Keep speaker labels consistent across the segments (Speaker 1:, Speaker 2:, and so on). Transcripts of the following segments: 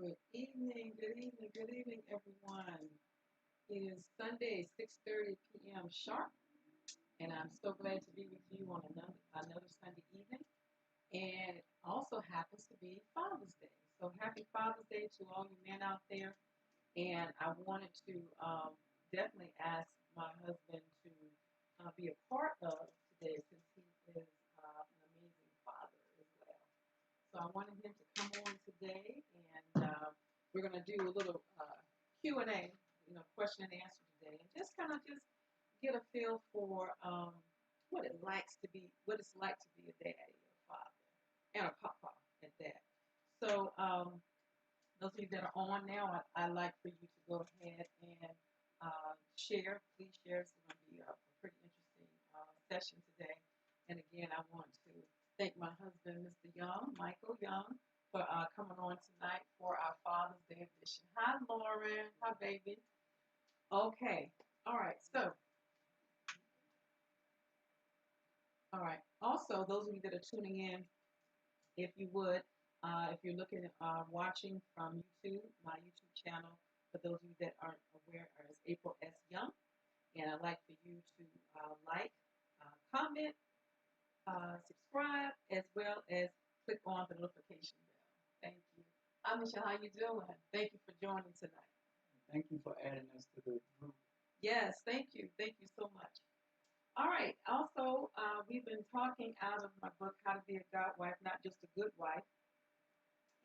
Speaker 1: Good evening, good evening, good evening, everyone. It is Sunday, 6:30 p.m. sharp, and I'm so glad to be with you on another Sunday evening. And it also happens to be Father's Day. So happy Father's Day to all you men out there. And I wanted to definitely ask my husband to be a part of today since he is an amazing father as well. So I wanted him to come on today, and we're going to do a little Q&A, question and answer today, and just get a feel for what it's like to be a daddy, a father, and a papa at that. So those of you that are on now, I'd like for you to go ahead and share. Please share. It's going to be a pretty interesting session today. And again, I want to thank my husband, Mr. Young, Michael Young, for coming on tonight for our Father's Day edition. Hi, Lauren. Hi, baby. Okay. All right. All right. Also, those of you that are tuning in, if you would, if you're looking watching from YouTube, my YouTube channel, for those of you that aren't aware, is April S. Young. And I'd like for you to like, comment, subscribe, as well as click on the notification bell. Thank you. Hi, Michelle. How you doing? Thank you for joining tonight.
Speaker 2: Thank you for adding us to the group.
Speaker 1: Yes, thank you. Thank you so much. All right. Also, we've been talking out of my book, How to Be a God Wife, Not Just a Good Wife,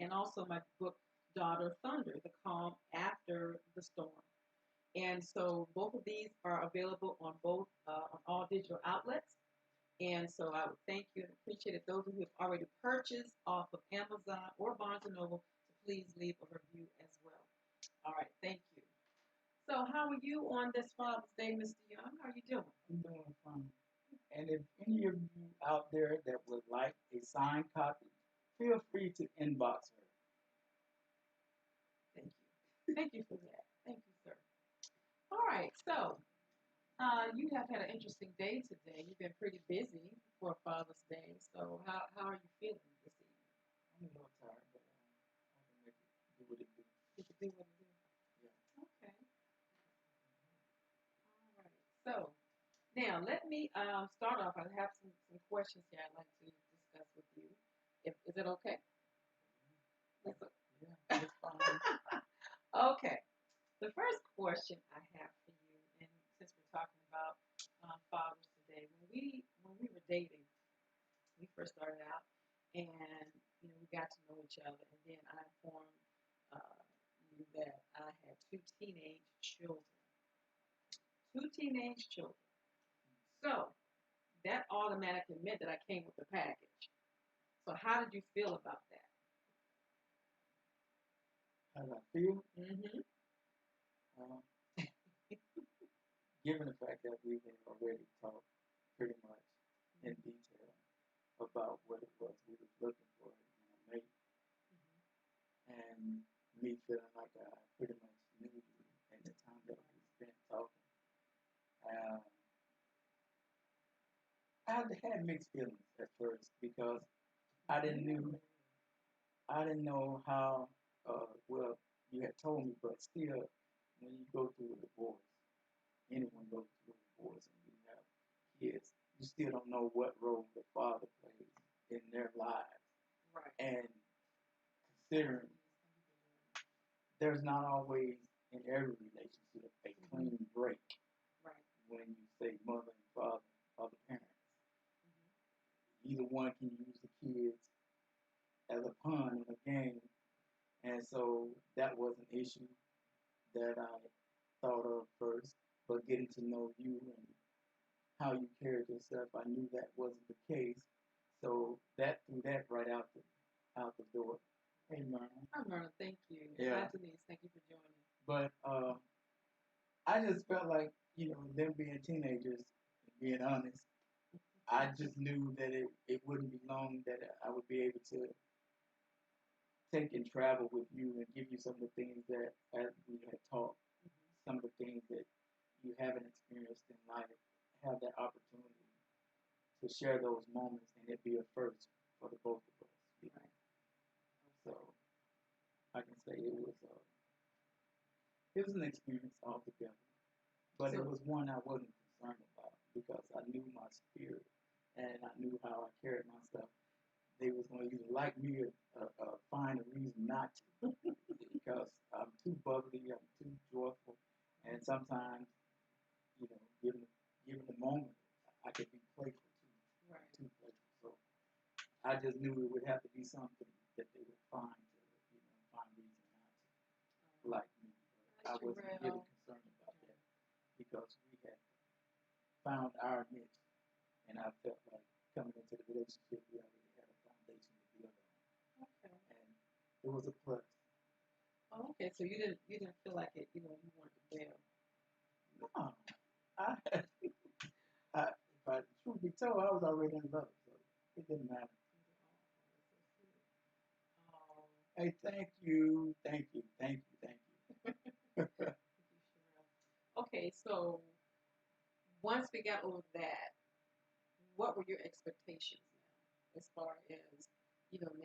Speaker 1: and also my book, Daughter Thunder, The Calm After the Storm. And so both of these are available on on all digital outlets. And so I would thank you and appreciate it. Those of you who have already purchased off of Amazon or Barnes& & Noble, to please leave a review as well. All right. Thank you. So how are you on this Father's Day, Mr. Young? How are you doing?
Speaker 2: I'm doing fine. And if any of you out there that would like a signed copy, feel free to inbox her.
Speaker 1: Thank you. Thank you for that. Thank you, sir. All right. So you have had an interesting day today. You've been pretty busy for Father's Day. So how are you feeling this evening?
Speaker 2: I'm a little tired, but I can make it do what it do.
Speaker 1: You can do what it is.
Speaker 2: Yeah.
Speaker 1: Okay. All right. So now let me start off. I have some questions here I'd like to discuss with you. Is it okay?
Speaker 2: Yeah, it's fine.
Speaker 1: Okay. The first question I have for you, and since we're talking about fathers today, when we were dating, we first started out, and we got to know each other, and then I informed you that I had two teenage children. Two teenage children. So that automatically meant that I came with the package. So how did you feel about that?
Speaker 2: How do I feel?
Speaker 1: Mm-hmm.
Speaker 2: Given the fact that we had already talked pretty much in detail about what it was we was looking for in a mate, and me feeling like I pretty much knew you at the time that we spent talking. I had mixed feelings at first because I didn't know how well you had told me, but still, when you go through a divorce, anyone goes through a divorce and you have kids, you still don't know what role the father plays in their lives.
Speaker 1: Right.
Speaker 2: And considering there's not always in every relationship a clean break.
Speaker 1: Right.
Speaker 2: When you say mother and father are the parents. Either one can use the kids as a pawn in a game. And so that was an issue that I thought of first. But getting to know you and how you carried yourself, I knew that wasn't the case. So that threw that right out the door. Hey, Myrna.
Speaker 1: Hi, Myrna. Thank you.
Speaker 2: Yeah.
Speaker 1: Hi, Denise. Thank you for joining.
Speaker 2: But I just felt like, them being teenagers, being honest, I just knew that it wouldn't be long that I would be able to take and travel with you and give you some of the things that, as we had talked, some of the things that you haven't experienced in life, have that opportunity to share those moments and it be a first for the both of us.
Speaker 1: Right.
Speaker 2: So I can say it was an experience altogether. But it
Speaker 1: So,
Speaker 2: was one I wasn't concerned about because I knew my spirit and I knew how I carried myself. They was going to either like me or find a reason not to because I'm too bubbly, I'm too joyful, and sometimes, given the moment, I could be playful
Speaker 1: right.
Speaker 2: too playful. So I just knew it would have to be something that they would find to, find reason not to like me. But I wasn't really concerned about that because we had found our niche, and I felt like coming into the relationship, we already had a foundation to build on,
Speaker 1: Okay.
Speaker 2: and it was a plus.
Speaker 1: Oh, okay. So you didn't feel like it. You wanted to bail.
Speaker 2: No, I, but truth be told, I was already in love, so it didn't matter.
Speaker 1: Oh,
Speaker 2: Hey, thank you, thank you, thank you, thank you.
Speaker 1: okay. So once we got over that, what were your expectations now? As far as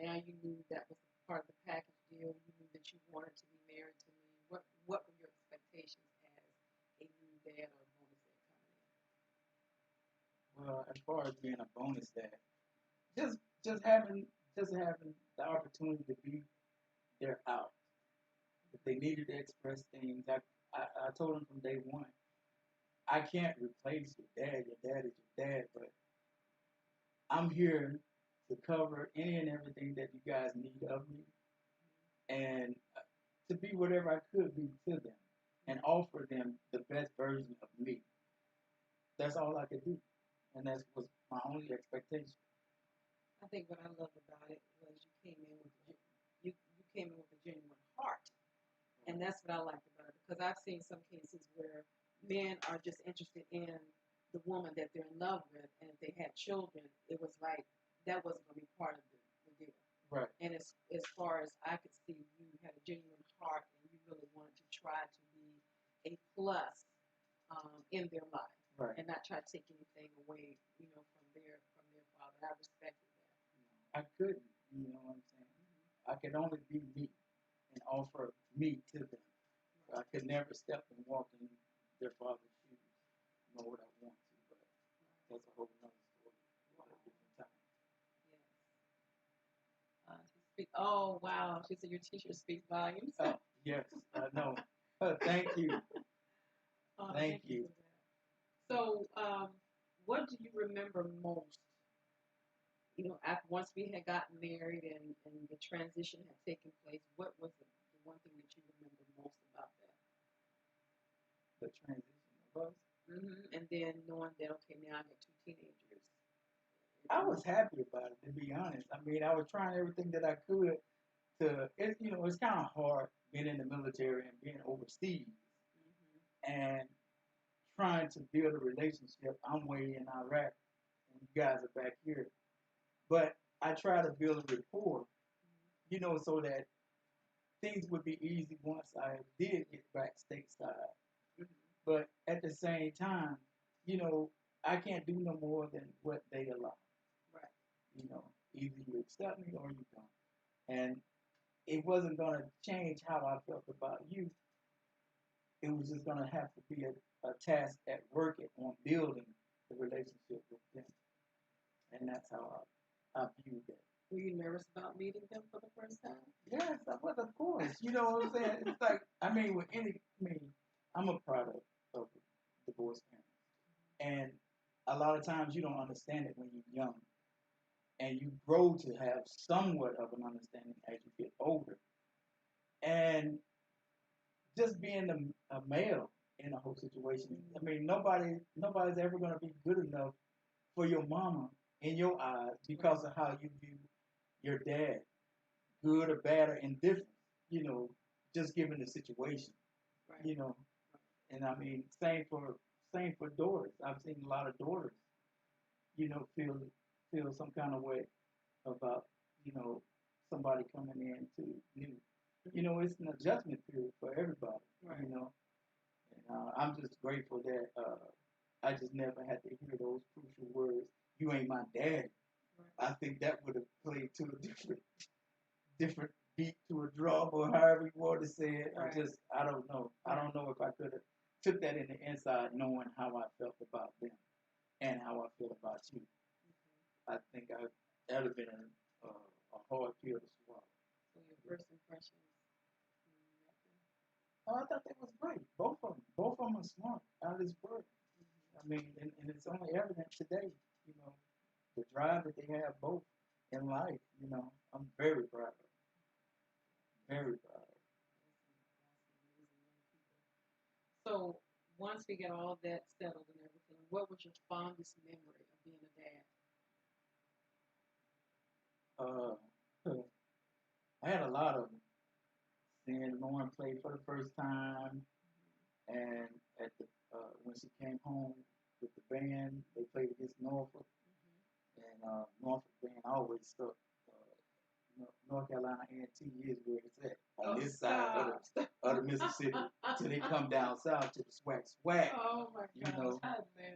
Speaker 1: now you knew that was part of the package deal. You knew that you wanted to be married to me. What were your expectations as a new dad or bonus dad coming in?
Speaker 2: Well, as far as being a bonus dad, just just having just having the opportunity to be their out. If they needed to express things, I told them from day one, I can't replace your dad. Your dad is your dad, but I'm here to cover any and everything that you guys need of me, and to be whatever I could be to them, and offer them the best version of me. That's all I could do, and that was my only expectation.
Speaker 1: I think what I loved about it was you came in with a genuine heart, and that's what I liked about it because I've seen some cases where men are just interested in the woman that they're in love with, and if they had children, it was like that wasn't going to be part of the deal.
Speaker 2: Right.
Speaker 1: And as far as I could see, you had a genuine heart, and you really wanted to try to be a plus in their life,
Speaker 2: Right.
Speaker 1: and not try to take anything away, from their father. I respected that.
Speaker 2: I couldn't, you know what I'm saying? I could only be me and offer me to them. I could never step and walk in their father's shoes, nor would I want to, but that's a whole nother story at a different time.
Speaker 1: Yes. Oh wow! She said your teacher speaks volumes.
Speaker 2: Yes, I know. Thank you. Thank you.
Speaker 1: So, what do you remember most? After once we had gotten married and the transition had taken place, what was the one thing that you remember most about that?
Speaker 2: The transition of us.
Speaker 1: And then knowing that okay, now I got two teenagers.
Speaker 2: I was happy about it, to be honest. I mean, I was trying everything that I could to. It's kind of hard being in the military and being overseas and trying to build a relationship. I'm way in Iraq, and you guys are back here. But I try to build a rapport, so that things would be easy once I did get back stateside. But at the same time, you know, I can't do no more than what they allow.
Speaker 1: Right.
Speaker 2: Either you accept me or you don't. And it wasn't going to change how I felt about you. It was just going to have to be a task at work on building the relationship with them. And that's how I viewed that.
Speaker 1: Were you nervous about meeting them for the first time?
Speaker 2: Yes, I was, of course. You know what I'm saying? It's like, I'm a product of divorced parents. And a lot of times you don't understand it when you're young. And you grow to have somewhat of an understanding as you get older. And just being a male in a whole situation, nobody's ever going to be good enough for your mama in your eyes because of how you view your dad, good or bad or indifferent, just given the situation,
Speaker 1: Right.
Speaker 2: And same for daughters. I've seen a lot of daughters, feel some kind of way about, somebody coming in to new. It's an adjustment period for everybody,
Speaker 1: Right.
Speaker 2: And I'm just grateful that I just never had to hear those crucial words. You ain't my daddy. Right. I think that would have played to a different beat to a drum or however you want to say it.
Speaker 1: Right.
Speaker 2: I don't know. I don't know if I could have took that in the inside knowing how I felt about them and how I feel about you. I think that would have been a hard pill to swallow.
Speaker 1: So your first impressions?
Speaker 2: Oh, I thought that was great. Both of them are smart out of this world. I mean, and it's only evident today, you know, the drive that they have both in life, you know, I'm very proud of. Very proud of.
Speaker 1: So once we get all that settled and everything, what was your fondest memory of being a dad?
Speaker 2: I had a lot of them. Seeing Lauren play for the first time, and at the when she came home with the band, they played against Norfolk, and Norfolk band always stuck. North Carolina A&T is where it's at on this side of the Mississippi till they come down south to the swag swag.
Speaker 1: Oh my gosh!
Speaker 2: You know,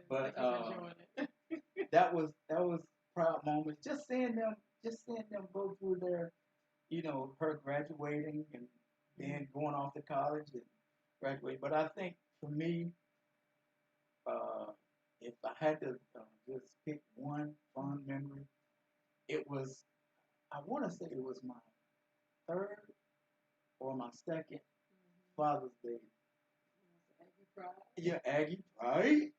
Speaker 2: but
Speaker 1: it.
Speaker 2: that was proud moments. Just seeing them go through their, you know, her graduating and then going off to college and graduating. But I think for me, if I had to just pick one fond memory, it was, I want to say it was my third or my second Father's Day. Yeah, Aggie, right?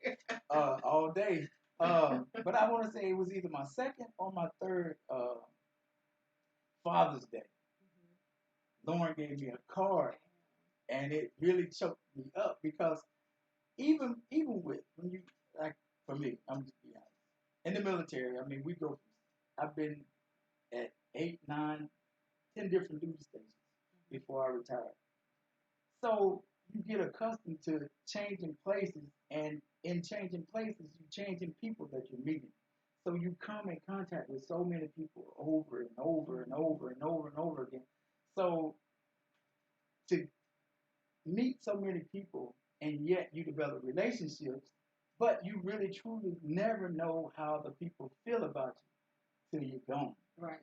Speaker 2: All day. But I want to say it was either my second or my third Father's Day. Lauren gave me a card, and it really choked me up because even with when you like for me, I'm just be honest. In the military, I mean, we go. I've been at 8, 9, 10 different duty stations before I retired. So you get accustomed to changing places, and in changing places, you changing people that you're meeting. So you come in contact with so many people over and over and over and over and over again. So to meet so many people and yet you develop relationships, but you really truly never know how the people feel about you till you're gone.
Speaker 1: Right.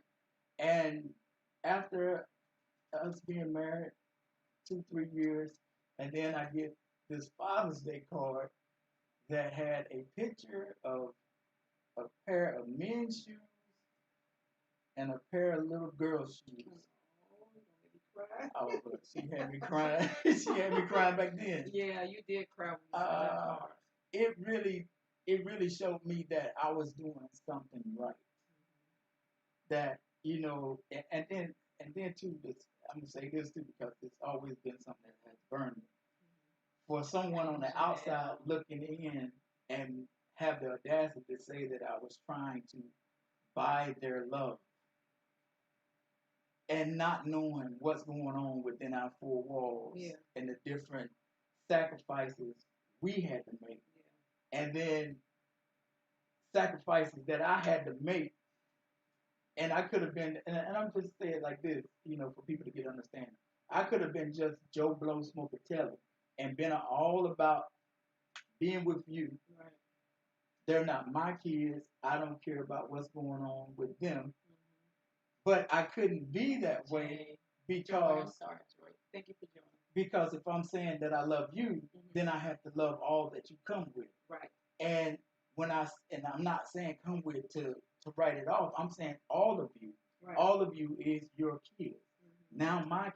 Speaker 2: And after us being married 2, 3 years, and then I get this Father's Day card that had a picture of a pair of men's shoes and a pair of little girls' shoes. Oh, but she had me crying. She had me crying back then.
Speaker 1: Yeah, you did cry when you saw that card.
Speaker 2: It really showed me that I was doing something right. That, you know, and then too, this I'm gonna say this too because it's always been something that has burned me. For someone on the outside looking in and have the audacity to say that I was trying to buy their love and not knowing what's going on within our four walls and the different sacrifices we had to make. And then sacrifices that I had to make. And I could have been, and I'm just saying like this, you know, for people to get understanding. I could have been just Joe Blow Smokatelli and been all about being with you. Right. They're not my kids. I don't care about what's going on with them. But I couldn't be that way because.
Speaker 1: I'm sorry, Joy. Thank you for joining.
Speaker 2: Because if I'm saying that I love you, then I have to love all that you come with. Right. And I'm not saying come with to write it off. I'm saying all of you. Right. All of you is your kids. Now my kids.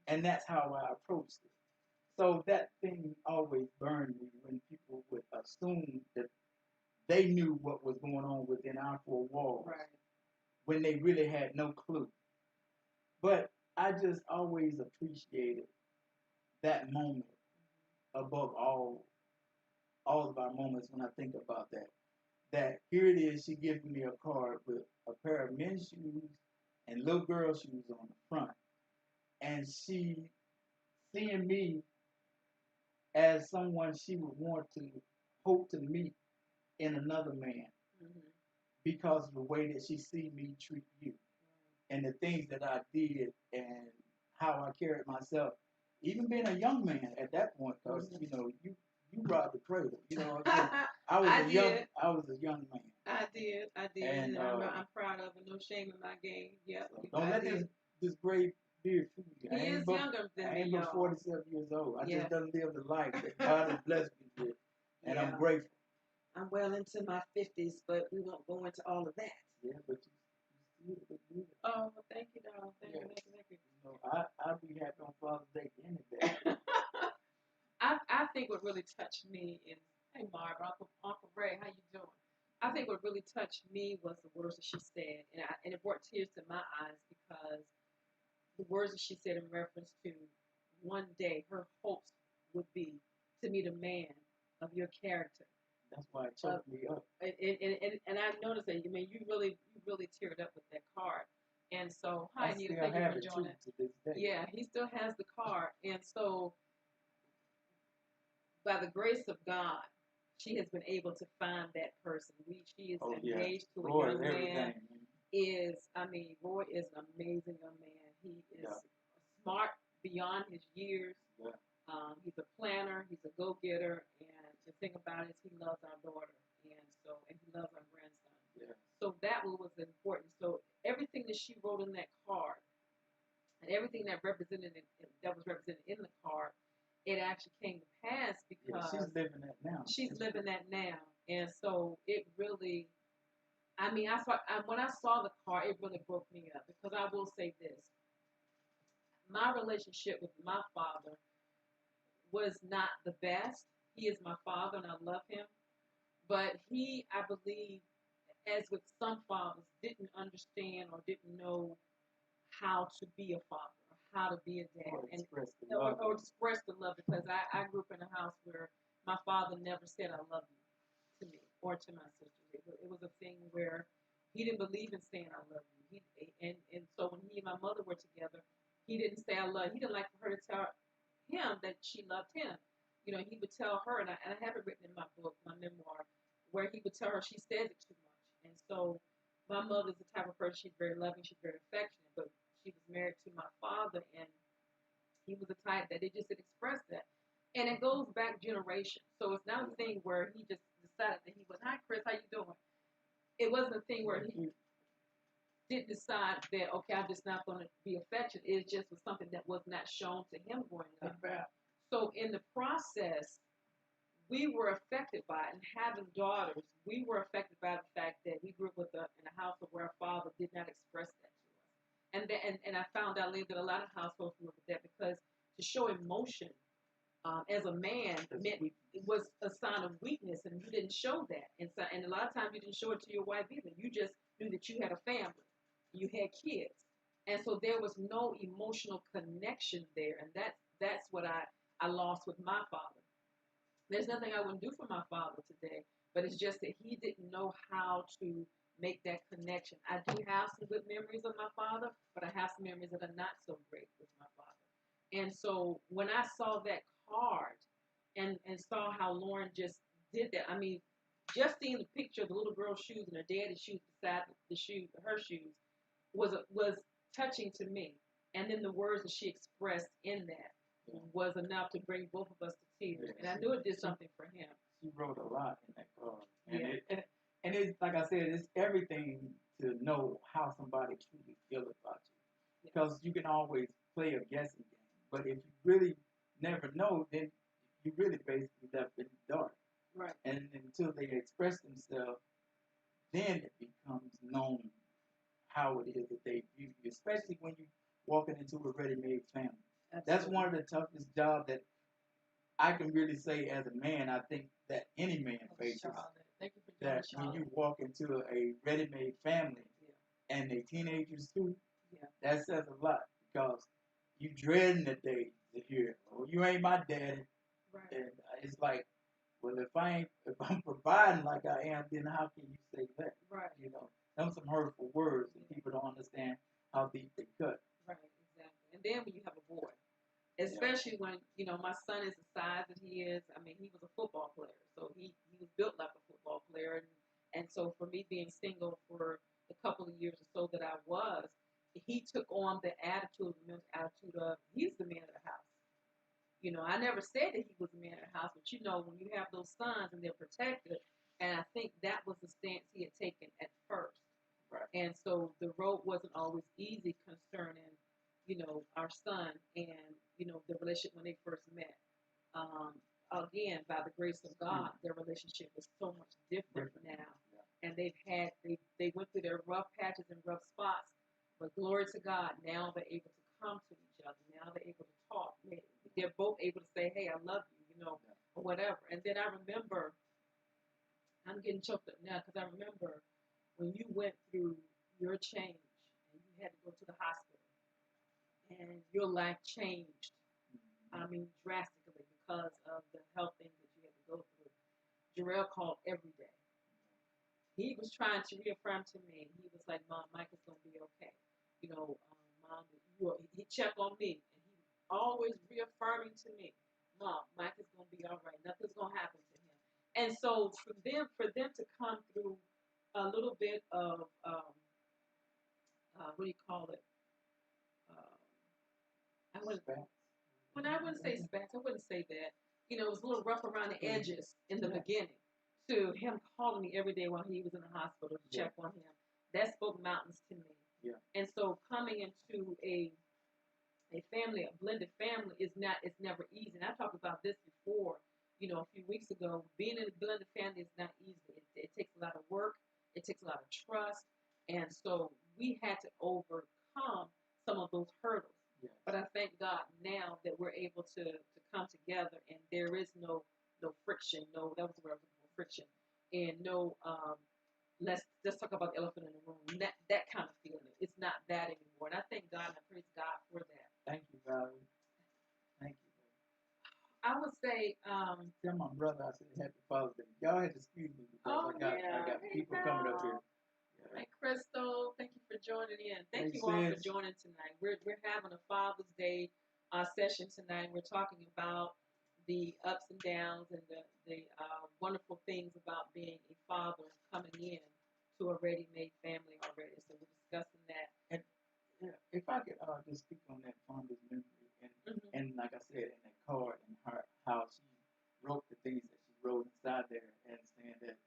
Speaker 2: And that's how I approached it. So that thing always burned me when people would assume that they knew what was going on within our four walls. Right. When they really had no clue. But I just always appreciated that moment above all of our moments when I think about that. That here it is, she giving me a card with a pair of men's shoes and little girl shoes on the front. And she seeing me as someone she would want to hope to meet in another man because of the way that she see me treat you and the things that I did and how I carried myself, even being a young man at that point, because you know you brought the cradle, you know. I was a young man.
Speaker 1: I did, and I'm proud of it. No shame in my game. Yeah.
Speaker 2: So this gray beard food.
Speaker 1: He is younger than
Speaker 2: I
Speaker 1: me,
Speaker 2: ain't but 47 years old. I
Speaker 1: Yeah.
Speaker 2: just done lived the life that God has blessed me with, and
Speaker 1: Yeah.
Speaker 2: I'm grateful.
Speaker 1: I'm well into my 50s, but we won't go into all of that.
Speaker 2: Yeah, but you still look good.
Speaker 1: Oh, well, thank you, dog. Thank
Speaker 2: Yeah.
Speaker 1: you, thank you.
Speaker 2: You know, I'll be happy on Father's Day any day.
Speaker 1: I think what really touched me is, hey, Marv, Uncle Ray, how you doing? I think what really touched me was the words that she said, and it brought tears to my eyes because the words that she said in reference to one day her hopes would be to meet a man of your character.
Speaker 2: That's why it choked me up.
Speaker 1: And I noticed that. I mean, you really teared up with that card. And so, hi,
Speaker 2: I
Speaker 1: Anita,
Speaker 2: still
Speaker 1: thank you
Speaker 2: have
Speaker 1: for
Speaker 2: it too
Speaker 1: joining.
Speaker 2: to this day.
Speaker 1: Yeah, he still has the card. And so, by the grace of God, she has been able to find that person. She is engaged to a young man. Roy is an amazing young man. He is smart beyond his years.
Speaker 2: Yeah.
Speaker 1: He's a planner. He's a go-getter. And the thing about it is he loves our daughter. And he loves our grandson.
Speaker 2: Yeah.
Speaker 1: So that was important. So everything that she wrote in that card and everything that was represented in the card, it actually came to pass because
Speaker 2: she's living that now.
Speaker 1: She's living that now. And so it really, when I saw the card, it really broke me up because I will say this. My relationship with my father was not the best. He is my father and I love him. But he, I believe, as with some fathers, didn't understand or didn't know how to be a father or how to be a dad. Or express the love because I grew up in a house where my father never said I love you to me or to my sisters. It was a thing where he didn't believe in saying I love you. And so when he and my mother were together, he didn't say I love you. He didn't like for her to tell him that she loved him. You know, he would tell her, and I have it written in my book, my memoir, where he would tell her she says it too much. And so my mother's the type of person, she's very loving, she's very affectionate, but she was married to my father, and he was the type that it just didn't express that. And it goes back generations. So it's not a thing where he just decided that he was, hi, Chris, how you doing? It wasn't a thing where he didn't decide that, okay, I'm just not going to be affectionate. It just was something that was not shown to him growing up. So in the process, we were affected by it. And having daughters, we were affected by the fact that we grew up in a household where our father did not express that to us. And I found out later that a lot of households grew up with that because to show emotion as a man meant it was a sign of weakness, and you didn't show that. And a lot of times you didn't show it to your wife either. You just knew that you had a family, you had kids, and so there was no emotional connection there. And that's what I lost with my father. There's nothing I wouldn't do for my father today, but it's just that he didn't know how to make that connection. I do have some good memories of my father, but I have some memories that are not so great with my father. And so when I saw that card and saw how Lauren just did that, I mean, just seeing the picture of the little girl's shoes and her daddy's shoes beside her shoes was touching to me. And then the words that she expressed in that was enough to bring both of us to tears. And I knew it did something for him.
Speaker 2: She wrote a lot in that card. And it's like I said, it's everything to know how somebody truly feels about you. Because you can always play a guessing game. But if you really never know, then you really basically left in the dark.
Speaker 1: Right.
Speaker 2: And until they express themselves, then it becomes known how it is that they view you, especially when you're walking into a ready-made family. Absolutely. That's one of the toughest jobs that I can really say as a man, I think that any man faces.
Speaker 1: Thank you for
Speaker 2: that when you walk into a ready-made family and they teenagers too, that says a lot because you dreading the day to hear, oh, you ain't my daddy. Right. And it's like, well, if I'm providing like I am, then how can you say that?
Speaker 1: Right.
Speaker 2: You know, those some hurtful words and people don't understand how deep they cut.
Speaker 1: Right, exactly. And then when you have a boy, especially when, you know, my son is the size that he is. I mean, he was a football player, so he was built like a football player. And so for me being single for the couple of years or so that I was, he took on the attitude of he's the man of the house. You know, I never said that he was the man of the house, but you know, when you have those sons and they're protected, and I think that was the stance he had taken at first. Right. And so the road wasn't always easy concerning our son and, the relationship when they first met. Um, Again, by the grace of God, their relationship is so much different now. And they went through their rough patches and rough spots, but glory to God, now they're able to come to each other. Now they're able to talk. They're both able to say, "Hey, I love you," or whatever. And then I remember, I'm getting choked up now because I remember when you went through your change and you had to go to the hospital and your life changed. I mean, drastically because of the health things that you had to go through. Jarrell called every day. He was trying to reaffirm to me. He was like, "Mom, Mike is going to be okay. Mom, he checked on me, and he always reaffirming to me, Mom, Mike is going to be all right. Nothing's going to happen to him." And so for them to come through a little bit of what do you call it? I wouldn't, when I wouldn't say spats, I wouldn't say that. It was a little rough around the edges in the beginning. To him calling me every day while he was in the hospital to check on him, that spoke mountains to me.
Speaker 2: Yeah.
Speaker 1: And so coming into a family, a blended family, it's never easy. And I talked about this before, a few weeks ago. Being in a blended family is not easy. It takes a lot of work. It takes a lot of trust. And so we had to overcome some of those hurdles.
Speaker 2: Yes.
Speaker 1: But I thank God now that we're able to come together and there is no friction. No, that was the word I was looking for, friction. And no, let's talk about the elephant in the room. That kind of feeling. It's not that anymore. And I thank God and I praise God for that.
Speaker 2: Thank you, Valerie. Thank you.
Speaker 1: I would say,
Speaker 2: tell my brother I said Happy Father's Day. Y'all had to excuse me because I got people coming up here. Yeah.
Speaker 1: Hey, Crystal, thank you for joining in. Thank you
Speaker 2: sis.
Speaker 1: all for joining tonight. We're having a Father's Day session tonight. We're talking about the ups and downs and the wonderful things about being a father coming in to a ready-made family already. So we're discussing that.
Speaker 2: And if I could just speak on that fondest memory, and like I said, in that card, and how she wrote the things that she wrote inside there, and saying that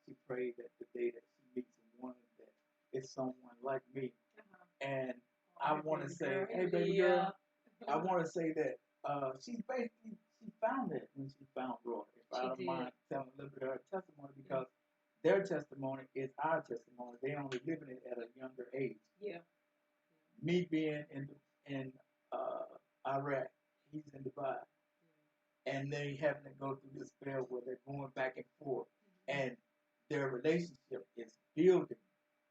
Speaker 2: she prayed that the day that she meets someone that is someone like me. And I want to say, hey, baby girl, I want to say that she found it when she found Roy. If I don't mind telling a little bit of her testimony, because their testimony is our testimony. They only living it at a younger age.
Speaker 1: Yeah.
Speaker 2: Me being in Iraq, he's in Dubai, and they having to go through this spell where they're going back and forth, and their relationship is building.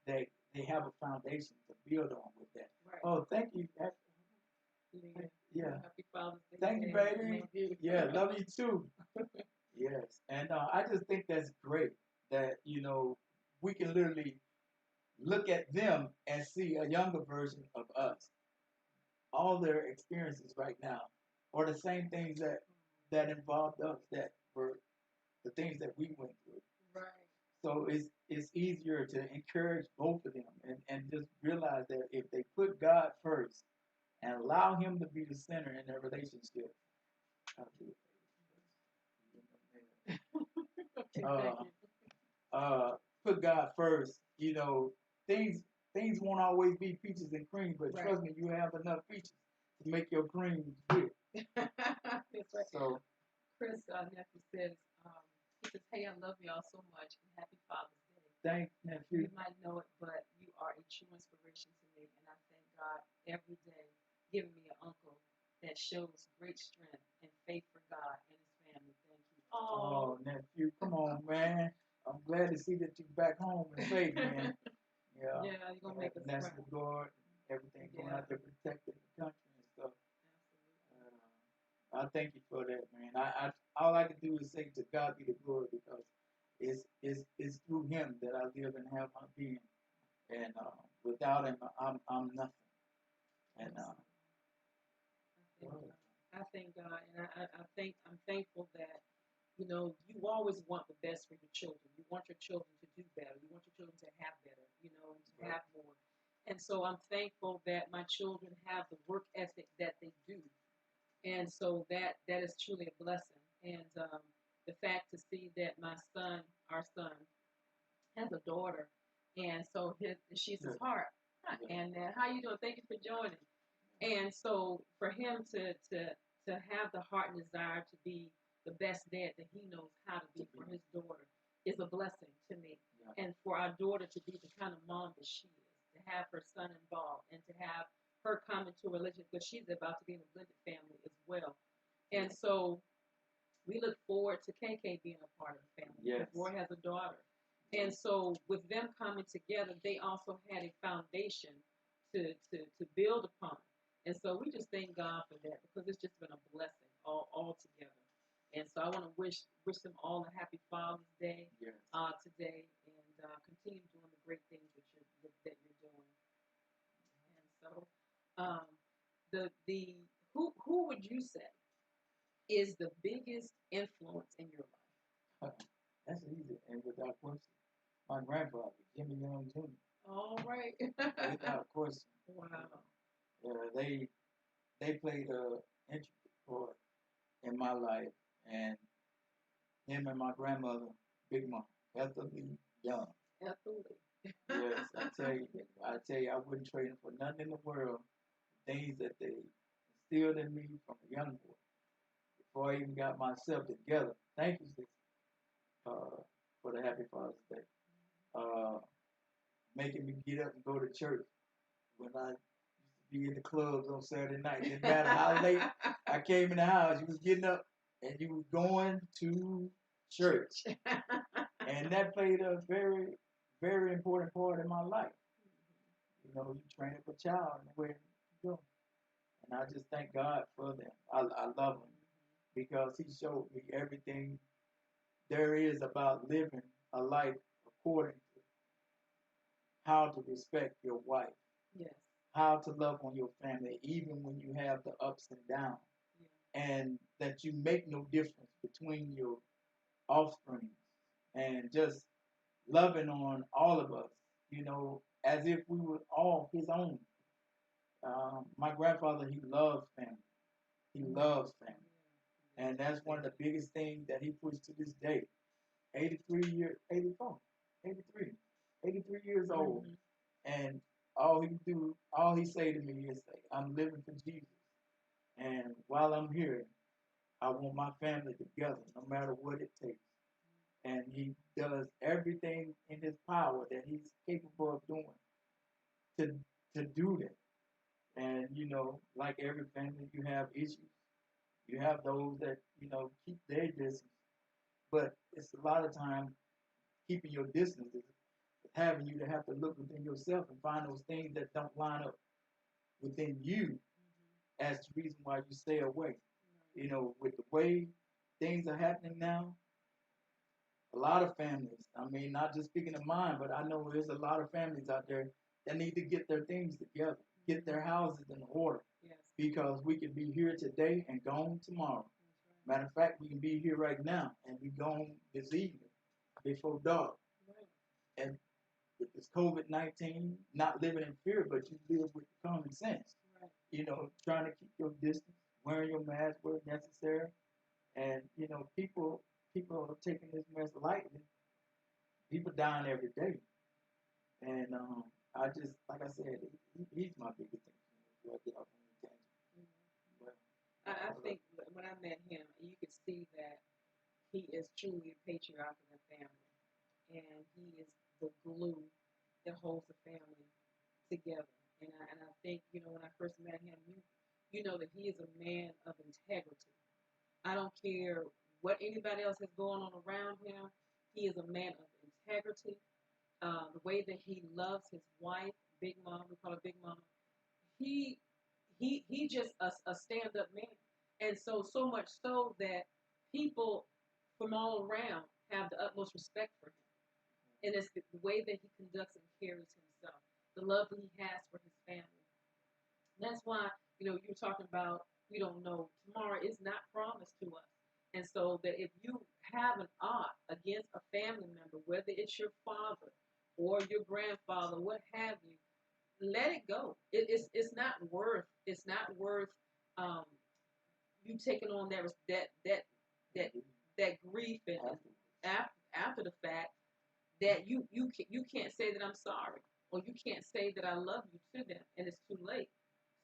Speaker 2: They have a foundation to build on with that.
Speaker 1: Right.
Speaker 2: Oh, thank you. Yeah.
Speaker 1: Happy Father's Day.
Speaker 2: Thank you, baby. Yeah, love you too. Yes, and I just think that's great that we can literally look at them and see a younger version of us. All their experiences right now are the same things that involved us, that were the things that we went through.
Speaker 1: Right.
Speaker 2: So it's easier to encourage both of them and just realize that if they put God first and allow Him to be the center in their relationship, I'll do it. Put God first. Things won't always be peaches and cream, but trust me, you have enough peaches to make your cream good.
Speaker 1: That's right.
Speaker 2: So,
Speaker 1: Chris nephew says, he says, "Hey, I love y'all so much, and happy Father's Day."
Speaker 2: Thanks, nephew.
Speaker 1: You might know it, but you are a true inspiration to me, and I thank God every day giving me an uncle that shows great strength and faith for God and His family. Thank you.
Speaker 2: Oh, nephew, come on, man. I'm glad to see that you're back home and safe, man. Yeah,
Speaker 1: you're gonna make us proud.
Speaker 2: That's the guard, everything going out there protecting the country and stuff. I thank you for that, man. I all I can do is say to God be the glory, because it's through Him that I live and have my being, and without Him, I'm nothing. And
Speaker 1: I thank God, and I'm thankful that you always want the best for your children. You want your children to do better. You want your children to have better. To have more. And so I'm thankful that my children have the work ethic that they do. And so that is truly a blessing. And the fact to see that our son, has a daughter, and so she's his heart. And how you doing? Thank you for joining. And so for him to have the heart and desire to be the best dad that he knows how to be for his daughter is a blessing to me.
Speaker 2: Yeah.
Speaker 1: And for our daughter to be the kind of mom that she is, to have her son involved and to have her come into a religion because she's about to be in a blended family as well. And so we look forward to KK being a part of the family.
Speaker 2: Yes.
Speaker 1: Roy has a daughter. And so with them coming together, they also had a foundation to build upon. And so we just thank God for that because it's just been a blessing all together. And so I want to wish them all a happy Father's Day
Speaker 2: Yes.
Speaker 1: Today and continue doing the great things that you're doing. And so the who would you say is the biggest influence in your life?
Speaker 2: That's easy, and without question, my grandfather, Jimmy Young Jr.
Speaker 1: All right.
Speaker 2: Without question.
Speaker 1: Wow.
Speaker 2: They played a intricate part in my life, and him and my grandmother, Big Mom, Ethel Lee Young.
Speaker 1: Absolutely.
Speaker 2: Yes, I tell you, I wouldn't trade them for nothing in the world. The things that they instilled in me from a young boy, before I even got myself together. Thank you, sis, for the Happy Father's Day. Uh, Making me get up and go to church when I used to be in the clubs on Saturday night. Didn't matter how late I came in the house, you was getting up and you was going to church. And that played a very, very important part in my life. You know, you train up a child in the way to go. And I just thank God for them. I love him because he showed me everything there is about living a life according to how to respect your wife,
Speaker 1: Yes.
Speaker 2: how to love on your family, even when you have the ups and downs,
Speaker 1: Yeah.
Speaker 2: and that you make no difference between your offspring, and just loving on all of us, as if we were all his own. My grandfather, he loved family. He loves family. And that's one of the biggest things that he pushed to this day. 83 years, 84, 83, 83 years old.
Speaker 1: Mhm.
Speaker 2: And all he say to me is, say, I'm living for Jesus. And while I'm here, I want my family together, no matter what it takes. And he does everything in his power that he's capable of doing to to do that. And like every family, you have issues. You have those that keep their distance, but it's a lot of time keeping your distance is having you to have to look within yourself and find those things that don't line up within you as the reason why you stay away. With the way things are happening now, a lot of families, I mean, not just speaking of mine, but I know there's a lot of families out there that need to get their things together, get their houses in order.
Speaker 1: Yes.
Speaker 2: Because we can be here today and gone tomorrow.
Speaker 1: Right.
Speaker 2: Matter of fact, we can be here right now and be gone this evening before dark.
Speaker 1: Right.
Speaker 2: And with this COVID-19, not living in fear, but you live with common sense.
Speaker 1: Right.
Speaker 2: Trying to keep your distance, wearing your mask where necessary. And, people are taking this mess lightly. People dying every day. And I just, like I said, he's my biggest thing. I get off on the tangent. But,
Speaker 1: I think when I met him, you could see that he is truly a patriarch of the family, and he is the glue that holds the family together. And I think when I first met him, you know that he is a man of integrity. I don't care what anybody else has going on around him. He is a man of integrity. The way that he loves his wife, Big Mom, we call her Big Mama. He he just a stand up man, and so much so that people from all around have the utmost respect for him, and it's the way that he conducts and carries himself, the love that he has for his family. That's why, you're talking about we don't know tomorrow is not promised to us. And so that if you have an ought against a family member, whether it's your father or your grandfather, what have you, let it go. It's not worth um, you taking on that grief and after the fact that you can't say that I'm sorry or you can't say that I love you to them and it's too late.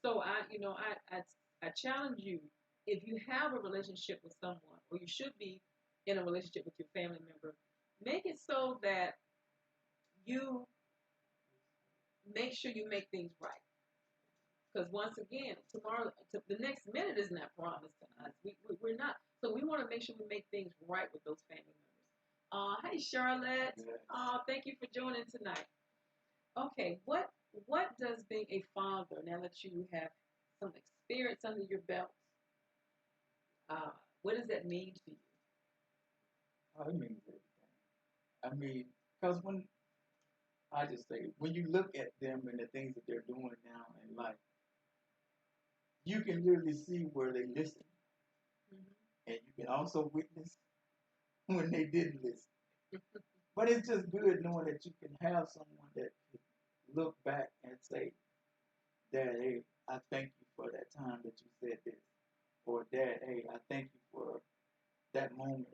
Speaker 1: So I challenge you, if you have a relationship with someone, or you should be in a relationship with your family member, make it so that you make sure you make things right. Because once again, tomorrow, the next minute is not promised to us. We're not. So we want to make sure we make things right with those family members. Hey Charlotte.
Speaker 2: Yes.
Speaker 1: Thank you for joining tonight. Okay, what does being a father, now that you have some experience under your belt, uh, what does that mean to you?
Speaker 2: Oh, it means everything. I mean, because when I just say, when you look at them and the things that they're doing now in life, you can literally see where they listen,
Speaker 1: Mm-hmm.
Speaker 2: and you can also witness when they didn't listen. But it's just good knowing that you can have someone that can look back and say, Dad, hey, I thank you for that time that you said this. Or Dad, hey, I thank you for that moment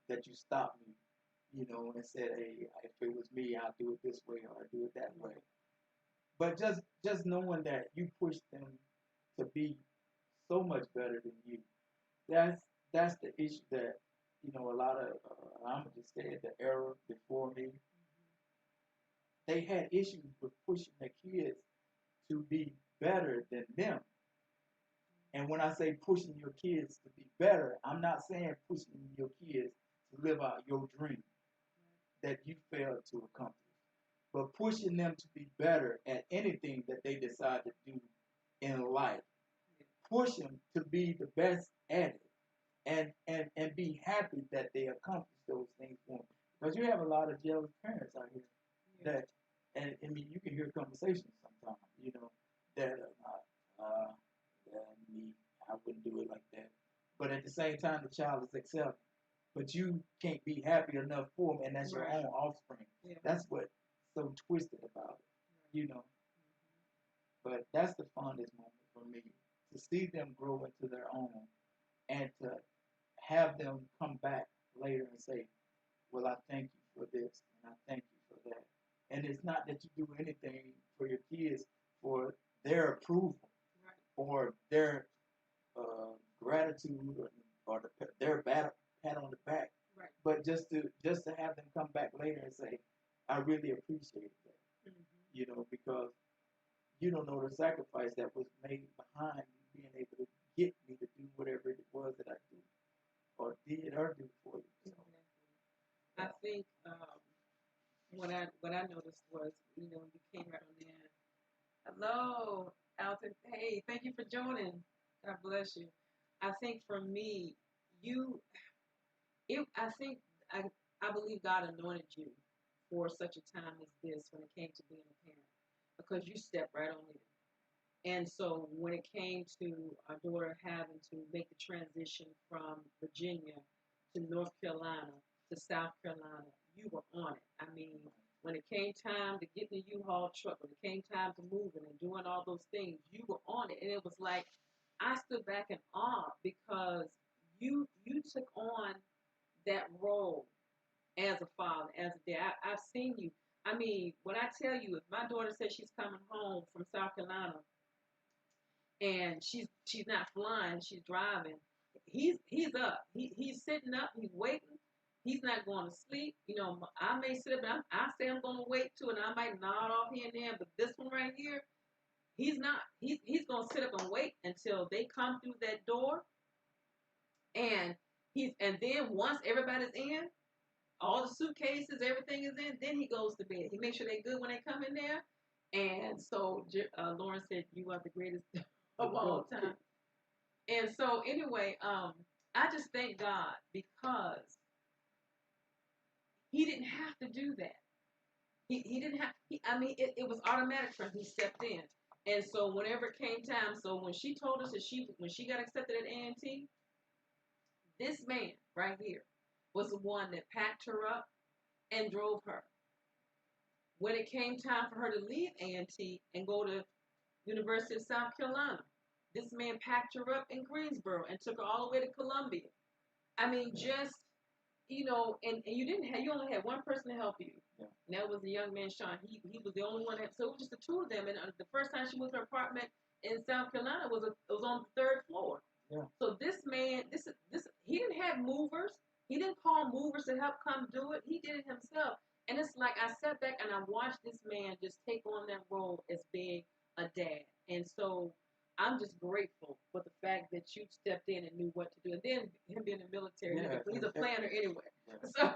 Speaker 2: that you stopped me, and said, hey, if it was me, I'll do it this way or I'll do it that way. But just knowing that you pushed them to be so much better than you, that's that's the issue that a lot of I'm gonna just say it, the era before me, they had issues with pushing their kids to be better than them. And when I say pushing your kids to be better, I'm not saying pushing your kids to live out your dream that you failed to accomplish, but pushing them to be better at anything that they decide to do in life. Push them to be the best at it, and be happy that they accomplish those things for them. Because you have a lot of jealous parents out here that, and I mean, you can hear conversations sometimes, that yeah, me, I wouldn't do it like that. But at the same time, the child is excelling. But you can't be happy enough for them, and that's your own offspring.
Speaker 1: Yeah.
Speaker 2: That's what's so twisted about it. But that's the fondest moment for me, to see them grow into their own, and to have them come back later and say, well, I thank you for this, and I thank you for that. And it's not that you do anything for your kids for their approval,
Speaker 1: Right.
Speaker 2: or their gratitude, or their pat on the back,
Speaker 1: Right.
Speaker 2: but just to have them come back later and say, I really appreciate that, because you don't know the sacrifice that was made behind you being able to get me to do whatever it was that I do or did or do for you. So,
Speaker 1: I think what I noticed was, you came right on in. Hello, Alton. Hey, thank you for joining. God bless you. I think for me, you, I think I, I believe God anointed you for such a time as this when it came to being a parent, because you stepped right on in. And so when it came to our daughter having to make the transition from Virginia to North Carolina to South Carolina, you were on it. I mean, when it came time to get in the U-Haul truck, when it came time to moving and doing all those things, you were on it. And it was like I stood back in awe, because you took on that role as a father, as a dad. I've seen you. I mean, when I tell you, if my daughter says she's coming home from South Carolina and she's not flying, she's driving. He's up. He's sitting up. He's waiting. He's not going to sleep. I may sit up and I say I'm going to wait too, and I might nod off here and there. But this one right here, he's not. He's going to sit up and wait until they come through that door, and and then once everybody's in, all the suitcases, everything is in, then he goes to bed. He makes sure they're good when they come in there. And so Lauren said, "You are the greatest of all time." And so anyway, I just thank God, because he didn't have to do that. He didn't have. I mean, it was automatic for him. He stepped in, and so whenever it came time, so when she told us that when she got accepted at A&T, this man right here was the one that packed her up and drove her. When it came time for her to leave A&T and go to University of South Carolina, this man packed her up in Greensboro and took her all the way to Columbia. I mean, just and you only had one person to help you.
Speaker 2: Yeah.
Speaker 1: And that was the young man Sean. He was the only one. So it was just the two of them. And the first time she went to her apartment, in South Carolina was on the third floor.
Speaker 2: Yeah.
Speaker 1: So this man, this he didn't have movers. He didn't call movers to help come do it. He did it himself. And it's like I sat back and I watched this man just take on that role as being a dad. And so I'm just grateful for the fact that you stepped in and knew what to do. And then him being in the military,
Speaker 2: Yeah,
Speaker 1: he's a planner anyway.
Speaker 2: Yeah.
Speaker 1: So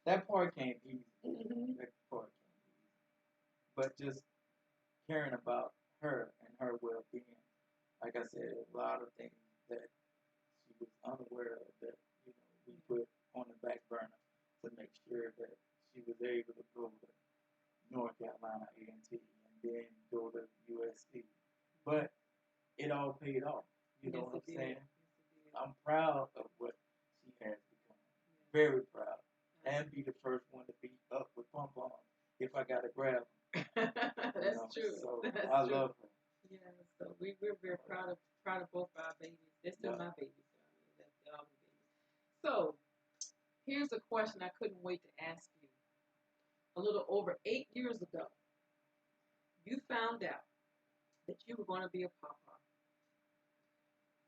Speaker 2: that part came easy.
Speaker 1: Mhm.
Speaker 2: That part came easy. But just caring about her and her well-being, like I said, a lot of things that she was unaware of that we put on the back burner to make sure that she was able to go to North Carolina A&T and then go to USC. But it all paid off. You know
Speaker 1: Yes,
Speaker 2: what I'm
Speaker 1: it did.
Speaker 2: saying?
Speaker 1: Yes, it did.
Speaker 2: I'm proud of what she has become.
Speaker 1: Yeah.
Speaker 2: Very proud. And be the first one to be up with Pom Pom if I got to grab him.
Speaker 1: That's true.
Speaker 2: So
Speaker 1: That's
Speaker 2: I
Speaker 1: true.
Speaker 2: love her.
Speaker 1: Yeah, so we're very proud of both our babies. They're still
Speaker 2: Yeah.
Speaker 1: my babies. So, I mean, they're all my babies. So here's a question I couldn't wait to ask you. A little over 8 years ago, you found out that you were going to be a papa.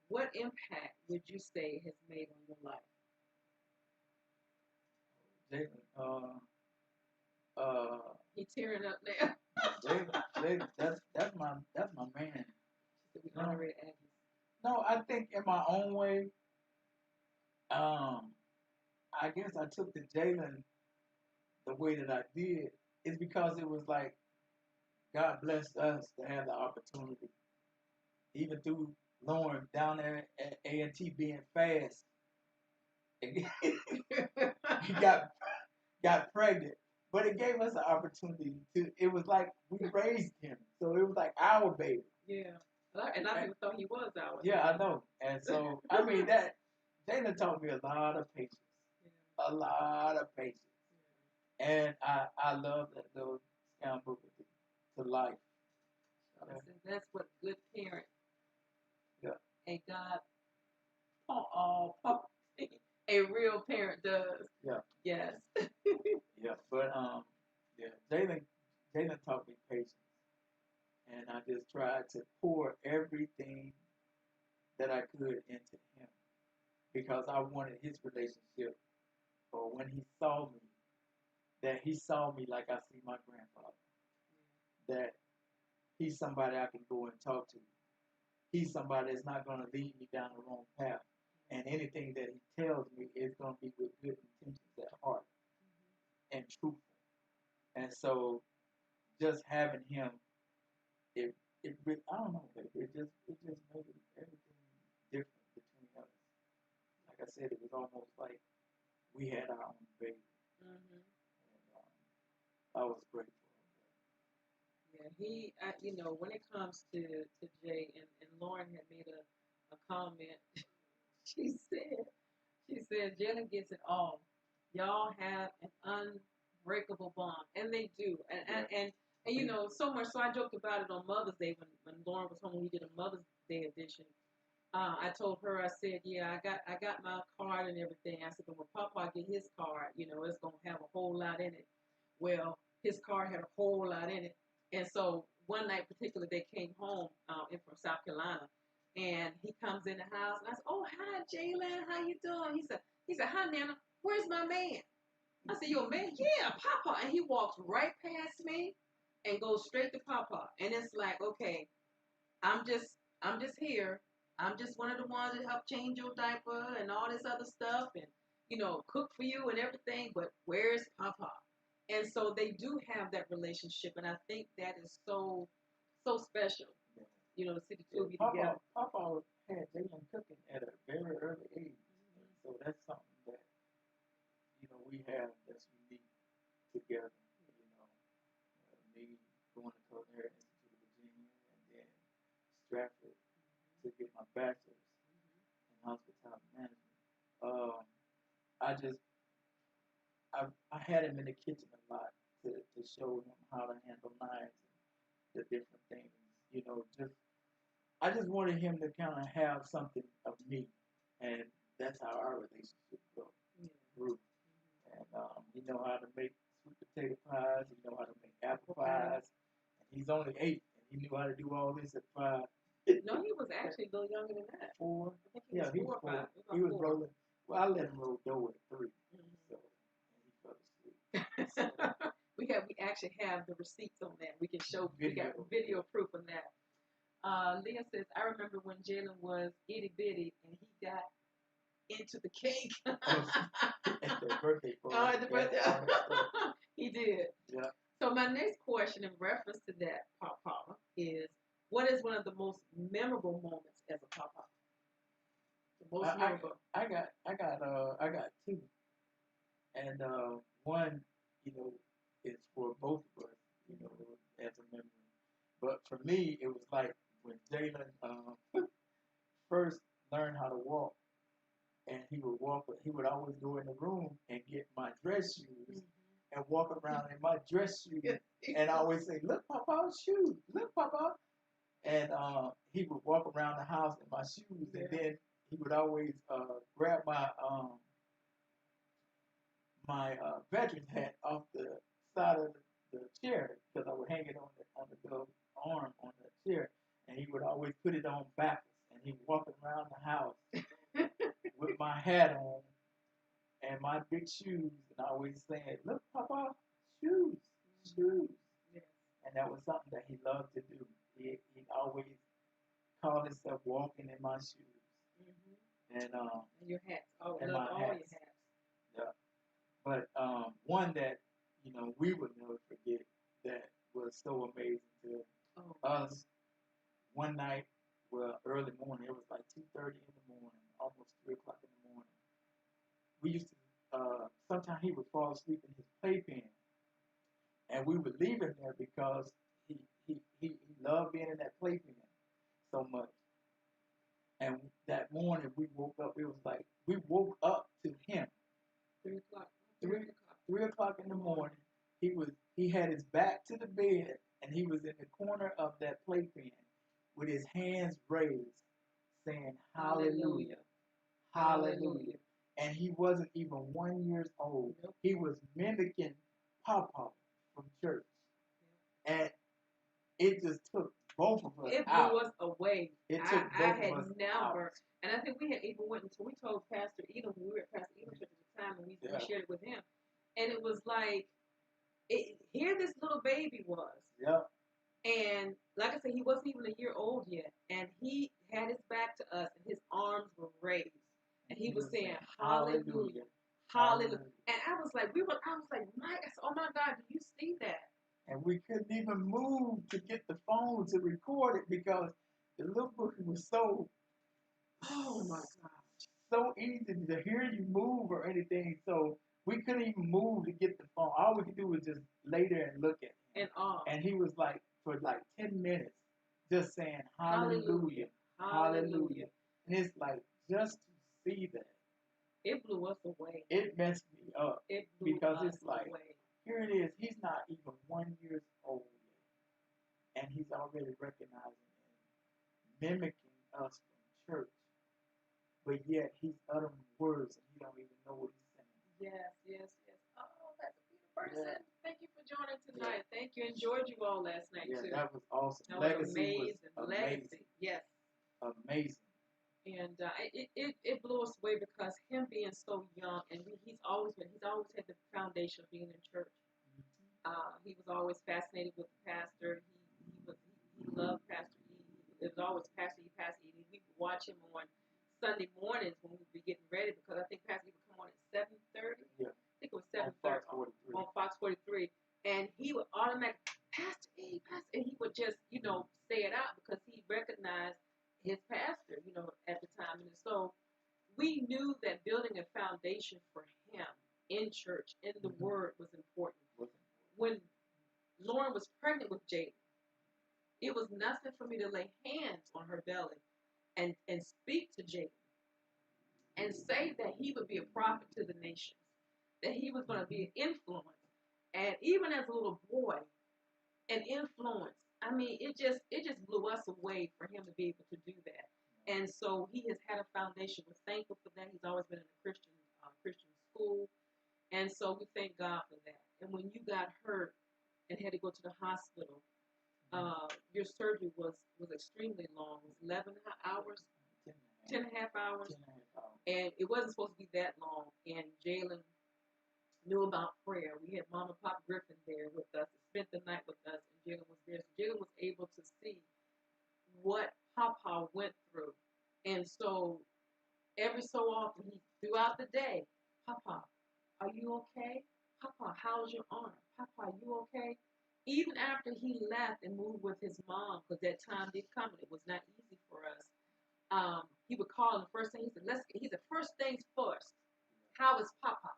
Speaker 1: What impact would you say has made on your life?
Speaker 2: Jalen,
Speaker 1: He tearing up now.
Speaker 2: Jalen, that's my man.
Speaker 1: We honorary Aggies.
Speaker 2: No, I think in my own way, I guess I took the Jalen the way that I did is because it was like God blessed us to have the opportunity, even through Lauren down there at A&T being fast. he got pregnant, but it gave us an opportunity to. It was like we raised him, so it was like our baby.
Speaker 1: Yeah, and I even thought he was ours.
Speaker 2: Yeah, I know, and so I mean that Jalen taught me a lot of patience, a lot of patience, and I love that little scoundrel to life.
Speaker 1: That's what good parent.
Speaker 2: Yeah.
Speaker 1: And God, a real parent does.
Speaker 2: Yeah.
Speaker 1: Yes.
Speaker 2: Yeah, but yeah, Jalen taught me patience, and I just tried to pour everything that I could into him because I wanted his relationship. Or when he saw me, that he saw me like I see my grandfather. That he's somebody I can go and talk to. He's somebody that's not going to lead me down the wrong path. And anything that he tells me is going to be with good intentions at heart and truthful. And so, just having him, it I don't know, baby. It just made everything different between us. Like I said, it was almost like we had our own baby.
Speaker 1: Mm-hmm.
Speaker 2: And I was grateful.
Speaker 1: Yeah, when it comes to Jay, and Lauren had made a comment. she said, Jalen gets it all. Y'all have an unbreakable bond, and they do. And so much. So I joked about it on Mother's Day when Lauren was home. When we did a Mother's Day edition. I told her, I said, yeah, I got my card and everything. I said, but when Papa get his card, it's gonna have a whole lot in it. Well, his card had a whole lot in it, and so one night, particularly, they came home in from South Carolina, and he comes in the house, and I said, oh, hi, Jalen, how you doing? He said, hi, Nana, where's my man? I said, your man? Yeah, Papa, and he walks right past me and goes straight to Papa, and it's like, okay, I'm just here. I'm just one of the ones that help change your diaper and all this other stuff and cook for you and everything, but where's Papa? And so they do have that relationship, and I think that is so special. To see the two of you together.
Speaker 2: Papa had Jalen cooking at a very early age. Mm-hmm. So that's something that we have that's unique together. Me going to Culinary Institute of Virginia and then Stratford to get my bachelor's in hospitality management. I had him in the kitchen a lot to show him how to handle knives and the different things. I just wanted him to kind of have something of me, and that's how our relationship grew. And he know how to make sweet potato pies. He know how to make apple pies. And he's only 8, and He knew how to do all this at 5.
Speaker 1: No, he was actually a little younger than that.
Speaker 2: 4.
Speaker 1: I think he was 4 or 5.
Speaker 2: He was rolling. Well, I let him roll dough at 3. So and he fell asleep. So,
Speaker 1: we actually have the receipts on that. We can show. We got
Speaker 2: Video.
Speaker 1: video proof on that. Leah says, I remember when Jalen was itty bitty and he got into the cake.
Speaker 2: at the birthday party.
Speaker 1: Oh, at the birthday. He did.
Speaker 2: Yeah.
Speaker 1: So my next question in reference to that, Papa, is what is one of the most memorable moments as a Papa? The most memorable.
Speaker 2: I got 2, and one, is for both of us, as a memory. But for me, it was like when Jalen first learned how to walk, and he would always go in the room and get my dress shoes and walk around in my dress shoes, and I always say, "Look, Papa's shoes! Look, Papa!" And he would walk around the house in my shoes, and then he would always grab my veteran's hat off the side of the chair because I would hang it on the arm on the chair, and he would always put it on backwards, and he'd walk around the house with my hat on and my big shoes, and I always saying, "Look, Papa, shoes, shoes."
Speaker 1: Yes.
Speaker 2: And that was something that he loved to do. He always called himself walking in my shoes. And
Speaker 1: your hats. Oh,
Speaker 2: and
Speaker 1: love
Speaker 2: my
Speaker 1: all
Speaker 2: hats.
Speaker 1: your hats.
Speaker 2: Yeah. But one that we would never forget that was so amazing to us. One night, well, early morning. It was like 2:30 in the morning, almost 3 o'clock in the morning. We used to. Sometimes he would fall asleep in his playpen, and we would leave him there because he loved being in that playpen so much. And that morning we woke up. It was like we woke up to him.
Speaker 1: 3 o'clock.
Speaker 2: 3 o'clock in the morning. He had his back to the bed, and he was in the corner of that playpen with his hands raised, saying "Hallelujah, Hallelujah." And he wasn't even 1 year old. Nope. He was mimicking Papa from church, and it just took both of us out.
Speaker 1: It blew us away.
Speaker 2: It took both of us
Speaker 1: never,
Speaker 2: out.
Speaker 1: and I think we had even went until we told Pastor Edom when we were at Pastor Edom's church at the time, and we shared it with him, and it was like, here this little baby was.
Speaker 2: Yeah.
Speaker 1: And like I said, he wasn't even 1 year old yet, and he had his back to us, and his arms were raised, and he was saying "Hallelujah, Hallelujah." And I was like, oh my God, do you see that?
Speaker 2: And we couldn't even move to get the phone to record it because the little book was so,
Speaker 1: oh my God,
Speaker 2: so easy to hear you move or anything. So we couldn't even move to get the phone. All we could do was just lay there and look at him. And he was like, for like 10 minutes, just saying "Hallelujah, Hallelujah." And it's like, just to see that.
Speaker 1: It blew us away.
Speaker 2: It messed me up.
Speaker 1: It blew
Speaker 2: because
Speaker 1: us
Speaker 2: it's like,
Speaker 1: away.
Speaker 2: Here it is. He's not even 1 year old yet, and he's already recognizing and mimicking us from church. But yet he's uttering words and he don't even know what he's saying.
Speaker 1: Yes. Oh, that's a beautiful person. Yeah. Thank you for joining tonight. Yeah. Thank you. Enjoyed you all last night too.
Speaker 2: That was awesome.
Speaker 1: That Legacy was amazing. Legacy. Yes.
Speaker 2: Amazing.
Speaker 1: And it blew us away because him being so young, and he's always had the foundation of being in church. He was always fascinated with the pastor. He loved Pastor E. It was always Pastor E. We would watch him on Sunday mornings when we would be getting ready because I think Pastor E would come on at 7:30. Yeah. I think it was 7:30 on Fox 43, and he would automatically Pastor E, and he would just say it out because he recognized his pastor, at the time. And so we knew that building a foundation for him in church, in the word, was important. When Lauren was pregnant with Jaden, it was nothing for me to lay hands on her belly and speak to Jaden and say that he would be a prophet to the nations, that he was going to be an influence. And even as a little boy, an influence. I mean, it just blew us away for him to be able to do that. And so he has had a foundation. We're thankful for that. He's always been in a Christian school. And so we thank God for that. And when you got hurt and had to go to the hospital, Your surgery was extremely long. It was 11 hours, 10 and a half hours, and it wasn't supposed to be that long. And Jalen knew about prayer. We had Mama Pop Griffin there with us, spent the night with us, and Jalen was there. So Jalen was able to see what Papa went through. And so every so often, throughout the day, Papa, are you okay? Papa, how's your arm? Papa, you okay? Even after he left and moved with his mom, because that time did come and it was not easy for us. He would call and the first thing he said, first things first. How is Papa?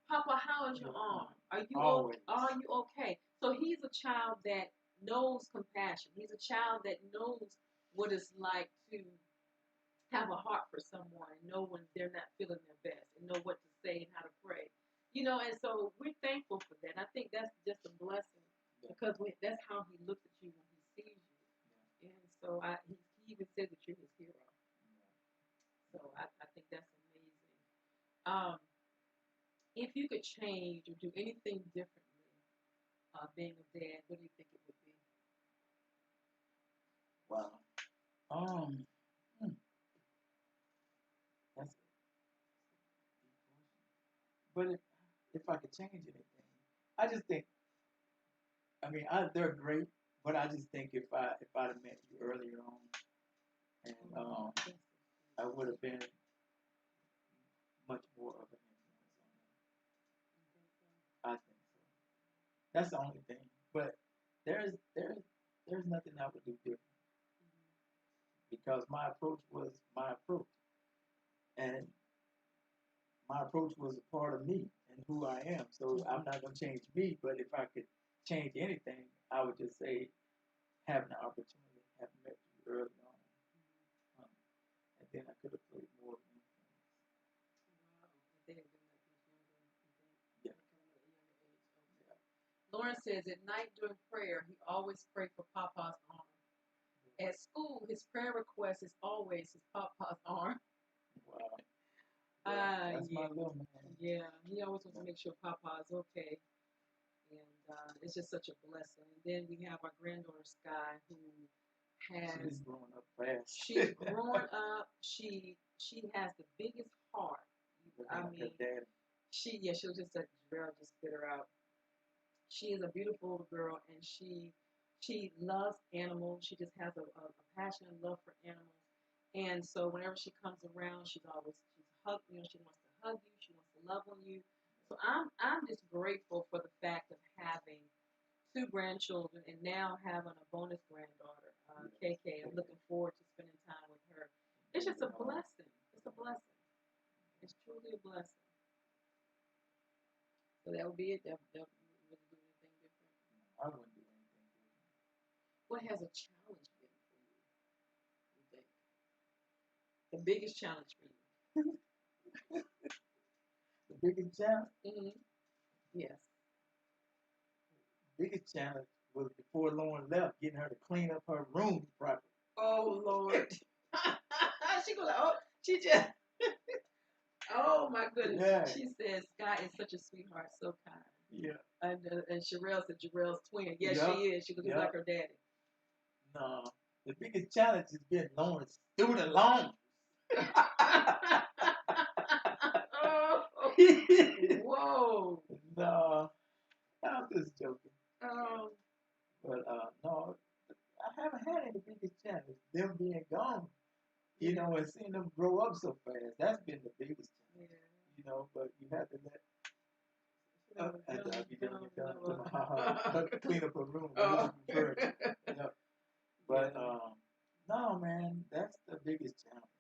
Speaker 1: Papa, how is your arm? Are you okay? So he's a child that knows compassion. He's a child that knows what it's like to have a heart for someone and know when they're not feeling their best and know what to say and how to pray. And so we're thankful for that. I think that's just a blessing because that's how he looks at you when he sees you. And so he even says that you're his hero. So I think that's amazing. If you could change or do anything differently being a dad, what do you think it would be?
Speaker 2: Wow. That's it. But if I could change anything, I just think. I mean, they're great, but I just think if I'd have met you earlier on, and I would have been much more of an influence on them. I think so. That's the only thing. But there's nothing I would do different because my approach was my approach, and my approach was a part of me and who I am. So I'm not gonna change me. But if I could change anything, I would just say having the opportunity, having met you early on, and then I could have played more of an influence.
Speaker 1: Wow. If they had been like this younger,
Speaker 2: Yeah.
Speaker 1: Coming at a younger age. Okay. Yeah. Lauren says at night during prayer, he always prayed for Papa's arm. At school, his prayer request is always his Papa's arm.
Speaker 2: Wow. That's my little man.
Speaker 1: Yeah, he always wants to make sure Papa is okay. And it's just such a blessing. And then we have our granddaughter Sky, who
Speaker 2: She's growing up fast.
Speaker 1: She's growing up. She has the biggest heart. I mean, she was just like Jarrell just spit her out. She is a beautiful little girl, and she loves animals. She just has a passion and love for animals. And so whenever she comes around, she's hug. She wants to hug you. She wants to love on you. So I'm just grateful for the fact of having two grandchildren and now having a bonus granddaughter, KK. I'm looking forward to spending time with her. It's just a blessing. It's a blessing. It's truly a blessing. So that would be it. That wouldn't do anything different.
Speaker 2: I wouldn't do anything different.
Speaker 1: What has a challenge been for you? You think the biggest challenge for you?
Speaker 2: The biggest challenge?
Speaker 1: Mm-hmm. Yes.
Speaker 2: The biggest challenge was before Lauren left, getting her to clean up her room properly.
Speaker 1: Oh Lord. She goes, she just. Oh my goodness. Yeah. She says Sky is such a sweetheart, so kind.
Speaker 2: Yeah.
Speaker 1: And Sherelle said Jarrell's twin. Yes, she is. She looks like her daddy.
Speaker 2: No. The biggest challenge has been Lauren's student loans.
Speaker 1: Oh. Whoa.
Speaker 2: No. I'm just joking.
Speaker 1: Oh.
Speaker 2: But no, I haven't had any biggest challenge. Them being gone. And seeing them grow up so fast. That's been the biggest challenge. Yeah. But you have to let clean up a room. But no, man, that's the biggest challenge.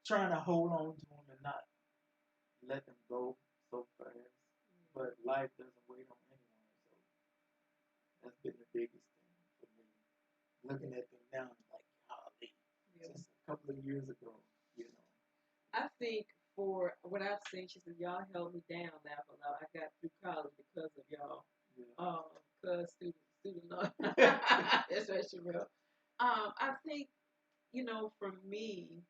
Speaker 2: Trying to hold on to them and not let them go so fast. But life doesn't wait on anyone, so that's been the biggest thing for me. Looking at them now, like, golly, just a couple of years ago,
Speaker 1: I think for what I've seen, she said, y'all held me down, laugh aloud. I got through college because of y'all. Because student loan. That's right, Sherelle. I think, for me,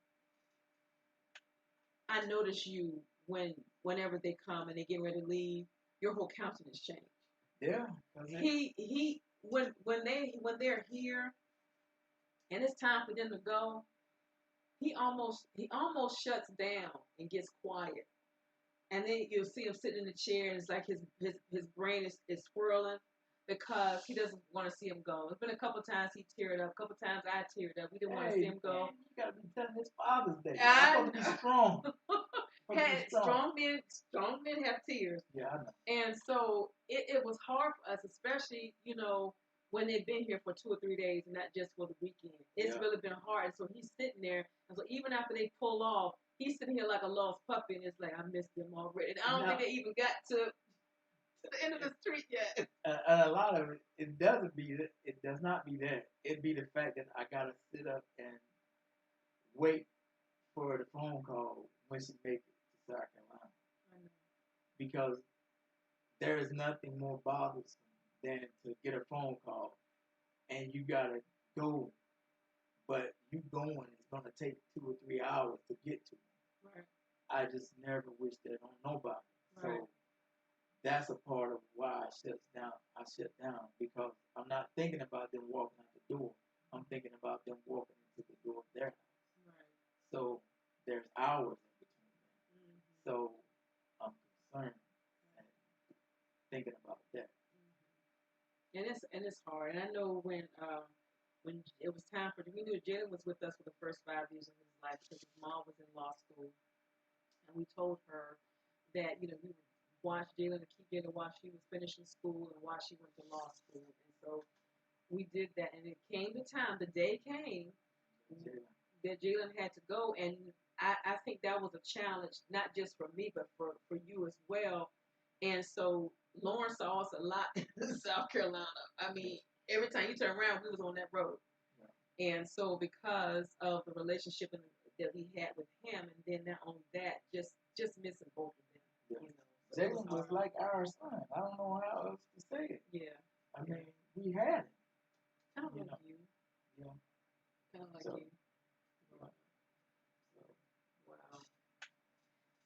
Speaker 1: I notice you whenever they come and they get ready to leave, your whole countenance change.
Speaker 2: Yeah.
Speaker 1: when they're here and it's time for them to go, he almost shuts down and gets quiet. And then you'll see him sitting in the chair, and it's like his brain is swirling because he doesn't want to see him go. There's been a couple times he teared up, a couple times I teared up. We didn't want to see him go.
Speaker 2: Man, you gotta be telling his Father's Day. I'm supposed to be strong.
Speaker 1: Strong men have tears.
Speaker 2: Yeah, I know.
Speaker 1: And so it was hard for us, especially, when they've been here for 2 or 3 days and not just for the weekend. It's really been hard. And so he's sitting there. And so even after they pull off, he's sitting here like a lost puppy. And it's like, I missed them already. And I don't think they even got to the end of the street yet.
Speaker 2: A lot of it doesn't be that. It does not be that. It be the fact that I gotta sit up and wait for the phone call when she make it to South Carolina.
Speaker 1: I know.
Speaker 2: Because there is nothing more bothersome than to get a phone call and you gotta go, but you going is gonna take 2 or 3 hours to get to.
Speaker 1: Right.
Speaker 2: I just never wish that on nobody.
Speaker 1: Right.
Speaker 2: So that's a part of why I shut down because I'm not thinking about them walking out the door. I'm thinking about them walking into the door of their house.
Speaker 1: Right.
Speaker 2: So there's hours in between them.
Speaker 1: Mm-hmm.
Speaker 2: So I'm concerned and thinking about that.
Speaker 1: Mm-hmm. And it's hard. And I know when it was time we knew Jalen was with us for the first 5 years of his life because his mom was in law school, and we told her that we would watch Jalen and keep Jalen while she was finishing school and while she went to law school. And so we did that, and it came the time, the day came that Jalen had to go, and I think that was a challenge, not just for me, but for you as well. And so Lauren saw us a lot in South Carolina. I mean, every time you turn around, we was on that road. Yeah. And so because of the relationship that we had with him, and then not only that, just missing both of them.
Speaker 2: Yeah.
Speaker 1: So
Speaker 2: Jalen was like our son. I don't know how else to say it.
Speaker 1: Yeah.
Speaker 2: I mean, we had it.
Speaker 1: Kind of like you.
Speaker 2: Yeah.
Speaker 1: Kind of like
Speaker 2: so,
Speaker 1: you. Yeah. Wow.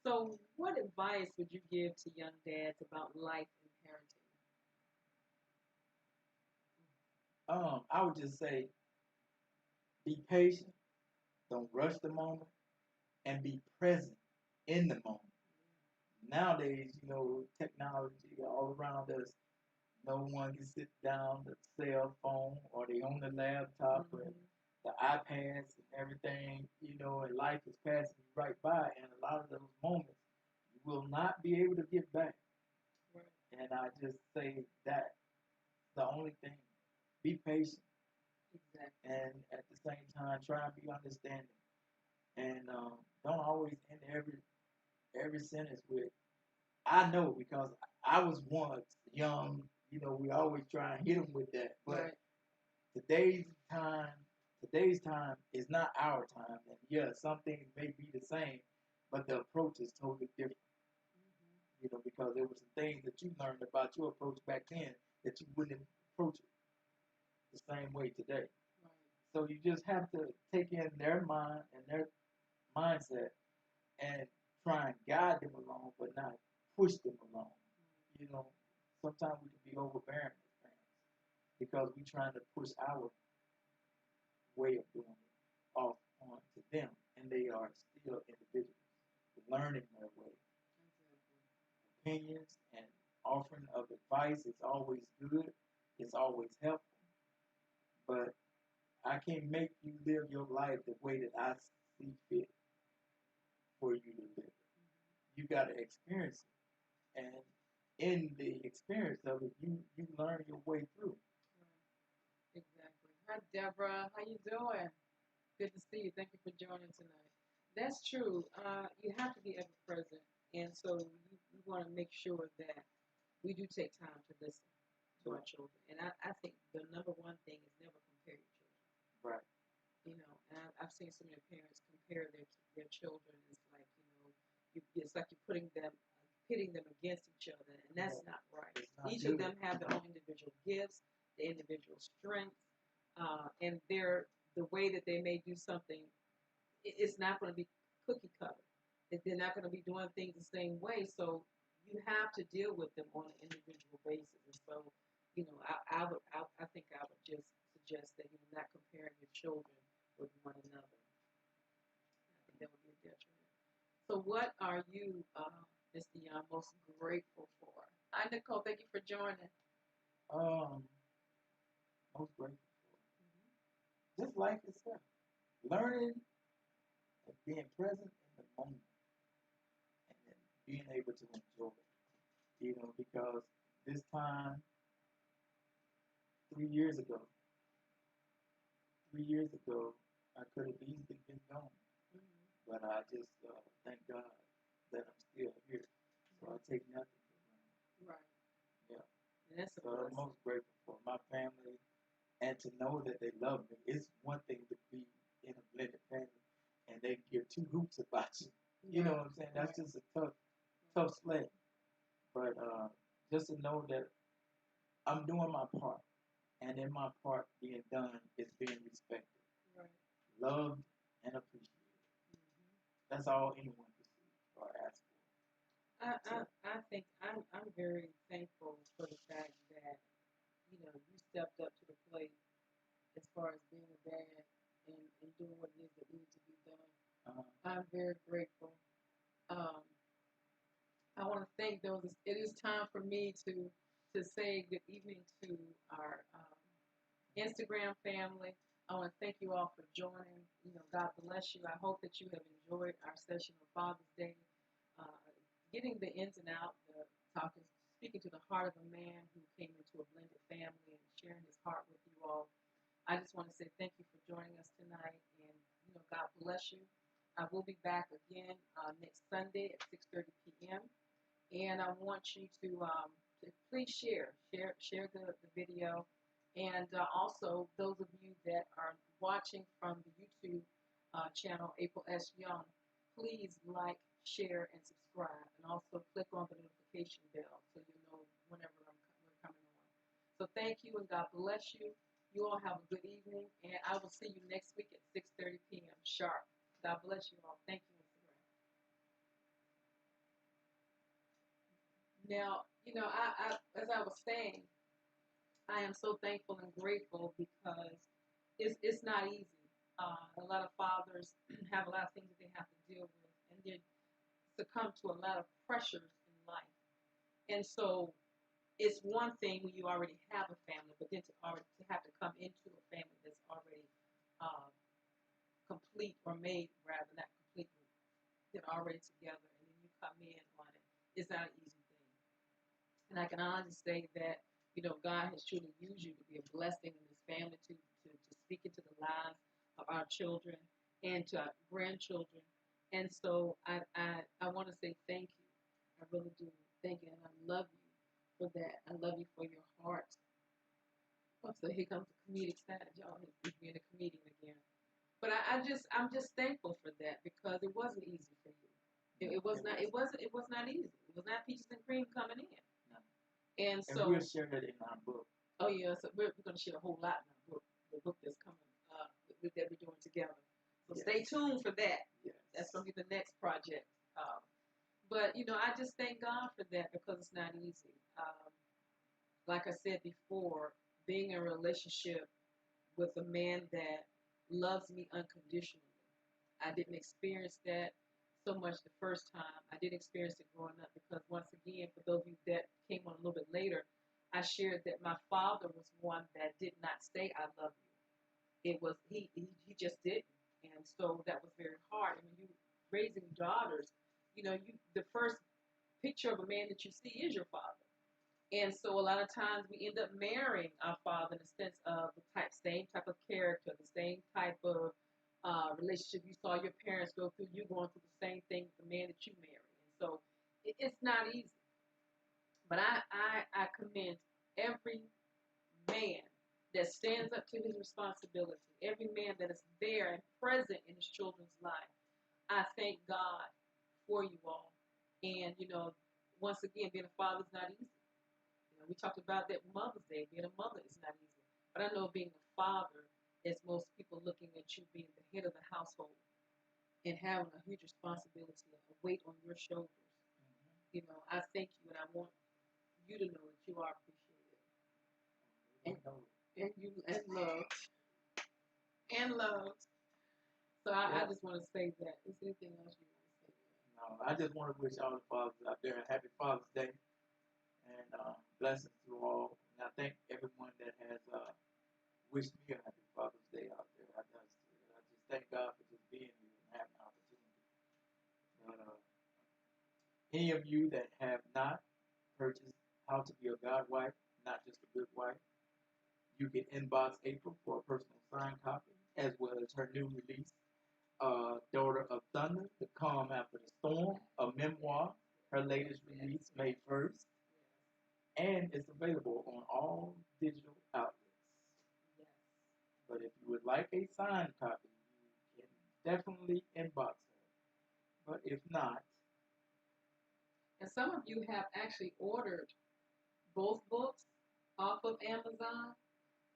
Speaker 1: So, what advice would you give to young dads about life and parenting?
Speaker 2: I would just say, be patient. Don't rush the moment, and be present in the moment. Nowadays, technology all around us. No one can sit down the cell phone or they on the laptop or the iPads and everything, and life is passing you right by. And a lot of those moments you will not be able to get back. Right. And I just say that the only thing, be patient. Exactly. And at the same time, try and be understanding. And don't always end every sentence with "I know" because I was once young. We always try and hit them with that. But right. today's time is not our time. And yeah, some things may be the same, but the approach is totally different. Mm-hmm. Because there were some things that you learned about your approach back then that you wouldn't approach it the same way today. Right. So you just have to take in their mind and their mindset and try and guide them along, but not push them along. Sometimes we can be overbearing as parents because we're trying to push our way of doing it off onto them, and they are still individuals learning their way. Opinions and offering of advice is always good. It's always helpful, but I can't make you live your life the way that I see fit for you to live it. You got to experience it, and in the experience of it, you learn your way through.
Speaker 1: Right. Exactly. Hi, Deborah. How you doing? Good to see you. Thank you for joining tonight. That's true. You have to be ever present, and so you want to make sure that we do take time to listen to our children. And I think the number one thing is never compare your children.
Speaker 2: Right.
Speaker 1: And I've seen so many parents compare their children. It's like it's like you're pitting them against each other, and that's not right. Each of them have their own individual gifts, their individual strengths, and the way that they may do something, it's not going to be cookie cutter. They're not going to be doing things the same way. So you have to deal with them on an individual basis. And so I think I would just suggest that not comparing your children with one another. I think that would be a detriment. So, what are you, Mr. Young, most grateful for? Hi, Nicole. Thank you for joining.
Speaker 2: Um, most grateful for just life itself, learning and being present in the moment, and then being able to enjoy it. Because this time 3 years ago, 3 years ago, I could have easily been gone,
Speaker 1: Mm-hmm.
Speaker 2: but I just thank God that I'm still here. So I take nothing for granted.
Speaker 1: Right.
Speaker 2: Yeah.
Speaker 1: And that's a
Speaker 2: So I'm
Speaker 1: blessing.
Speaker 2: most grateful for my family and to know that they love me. It's one thing to be in a blended family and they give two hoots about you. You know what I'm saying? That's just a tough sled. But just to know that I'm doing my part, and in my part being done is being respected,
Speaker 1: Right.
Speaker 2: loved, and appreciated.
Speaker 1: Mm-hmm.
Speaker 2: That's all anyone can see or ask
Speaker 1: I think I'm very thankful for the fact that you stepped up to the plate as far as being a dad and doing what it is that needs to be done.
Speaker 2: for.
Speaker 1: I'm very grateful. Um, I want to thank those. It is time for me to say good evening to our Instagram family. I want to thank you all for joining. God bless you. I hope that you have enjoyed our session on Father's Day, uh, getting the ins and outs, talking, speaking to the heart of a man who came into a blended family and sharing his heart with you all. I just want to say thank you for joining us tonight, and God bless you. I will be back again next Sunday at 6:30 p.m. And I want you to please share the video, and also those of you that are watching from the YouTube channel April S. Young, please like, share, and subscribe, and also click on the notification bell so you know whenever we're coming on. So thank you, and God bless you. You all have a good evening, and I will see you next week at 6:30 p.m. sharp. God bless you all. Thank you, Instagram. Now, as I was saying, I am so thankful and grateful because it's not easy. A lot of fathers have a lot of things that they have to deal with, and they succumb to a lot of pressures in life. And so, it's one thing when you already have a family, but then to have to come into a family that's already uh, complete or made, rather not complete, they're already together, and then you come in on it. It's not an easy thing. And I can honestly say that, God has truly used you to be a blessing in this family to speak into the lives of our children and to our grandchildren. And so I want to say thank you. I really do. Thank you. And I love you for that. I love you for your heart. Oh, so here comes the comedic side, y'all. He's being a comedian again. But I'm just thankful for that because it wasn't easy for you. It was not. It was not easy. It was not peaches and cream coming in. And
Speaker 2: And
Speaker 1: so,
Speaker 2: we'll share that in our book.
Speaker 1: oh yeah, so we're going to share a whole lot in our book, the book that's coming, that we're doing together. So
Speaker 2: Yes.
Speaker 1: stay tuned for that.
Speaker 2: Yes.
Speaker 1: That's going to be the next project. But I just thank God for that because it's not easy. Like I said before, being in a relationship with a man that loves me unconditionally. I didn't experience that so much the first time. I didn't experience it growing up because, once again, for those of you that came on a little bit later, I shared that my father was one that did not say "I love you." It was he just didn't, and so that was very hard. And when you raising daughters, the first picture of a man that you see is your father. And so a lot of times we end up marrying our father in the sense of the same type of character, the same type of relationship you saw your parents go through. You're going through the same thing with the man that you marry. And so it's not easy. But I commend every man that stands up to his responsibility, every man that is there and present in his children's life. I thank God for you all. And, once again, being a father is not easy. We talked about that Mother's Day. Being a mother is not easy. But I know being a father is most people looking at you being the head of the household and having a huge responsibility, a weight on your shoulders. I thank you and I want you to know that you are appreciated. and loved and loved. So I just want to say that. Is there anything else you want to say?
Speaker 2: No, I just want to wish all the fathers out there a happy Father's Day and blessings to all. And I thank everyone that has wished me a happy Father's Day out there. I just thank God for just being here and having the opportunity. But any of you that have not purchased How to Be a God Wife, Not Just a Good Wife, you can inbox April for a personal signed copy, as well as her new release, Daughter of Thunder, The Calm After the Storm, a memoir, her latest release, May 1st, and it's available on all digital outlets.
Speaker 1: Yes.
Speaker 2: But if you would like a signed copy, you can definitely inbox her. But if not,
Speaker 1: And some of you have actually ordered both books off of Amazon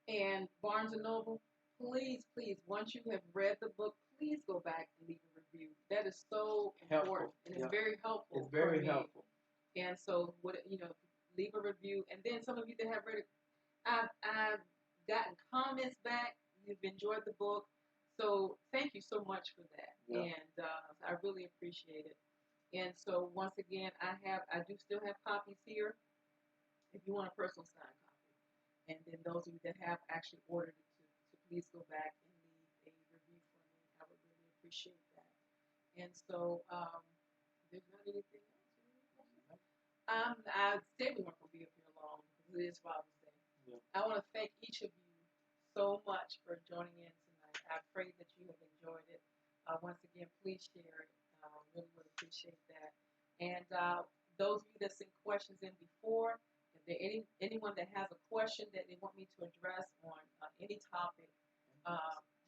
Speaker 1: and Barnes and Noble. Please, please, once you have read the book, please go back and leave a review. That is so important, and it's very helpful.
Speaker 2: It's very helpful.
Speaker 1: And so, leave a review. And then some of you that have read it, I've gotten comments back. You've enjoyed the book, so thank you so much for that.
Speaker 2: Yeah.
Speaker 1: And I really appreciate it. And so once again, I do still have copies here. If you want a personal signed copy, and then those of you that have actually ordered it, to please go back and leave a review for me. I would really appreciate that. And so, there's not anything else. I said we weren't going to be up here long because it is Father's Day.
Speaker 2: Yeah.
Speaker 1: I want to thank each of you so much for joining in tonight. I pray that you have enjoyed it. Once again, please share it. Really, really appreciate that. And those of you that sent questions in before, if there anyone that has a question that they want me to address on any topic,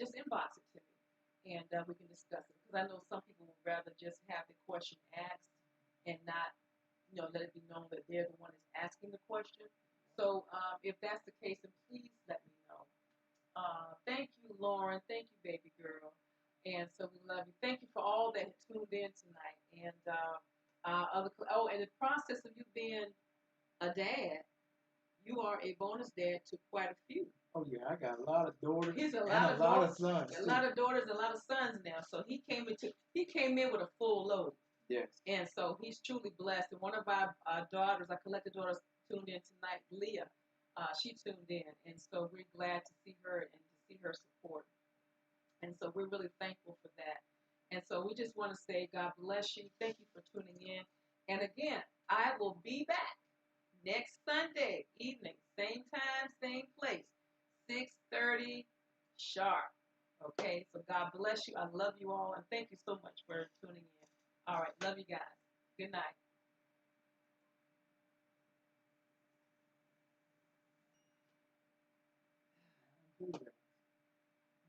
Speaker 1: just inbox it to me, and we can discuss it. Because I know some people would rather just have the question asked and not, let it be known that they're the one that's asking the question. So if that's the case, then please let me know. Thank you, Lauren. Thank you, baby girl. And so we love you. Thank you for all that tuned in tonight. And in the process of you being a dad, you are a bonus dad to quite a few.
Speaker 2: Oh yeah, I got a lot of daughters
Speaker 1: He's
Speaker 2: and a lot of sons.
Speaker 1: A lot of daughters, a lot of sons now. So he came in with a full load.
Speaker 2: Yes.
Speaker 1: And so he's truly blessed. And one of our daughters, our collected daughters, tuned in tonight, Leah. She tuned in, and so we're glad to see her and to see her support. And so we're really thankful for that. And so we just want to say, God bless you. Thank you for tuning in. And again, I will be back next Sunday evening, same time, same place, 6:30 sharp. Okay, so God bless you. I love you all, and thank you so much for tuning in. All right, love you guys. Good night.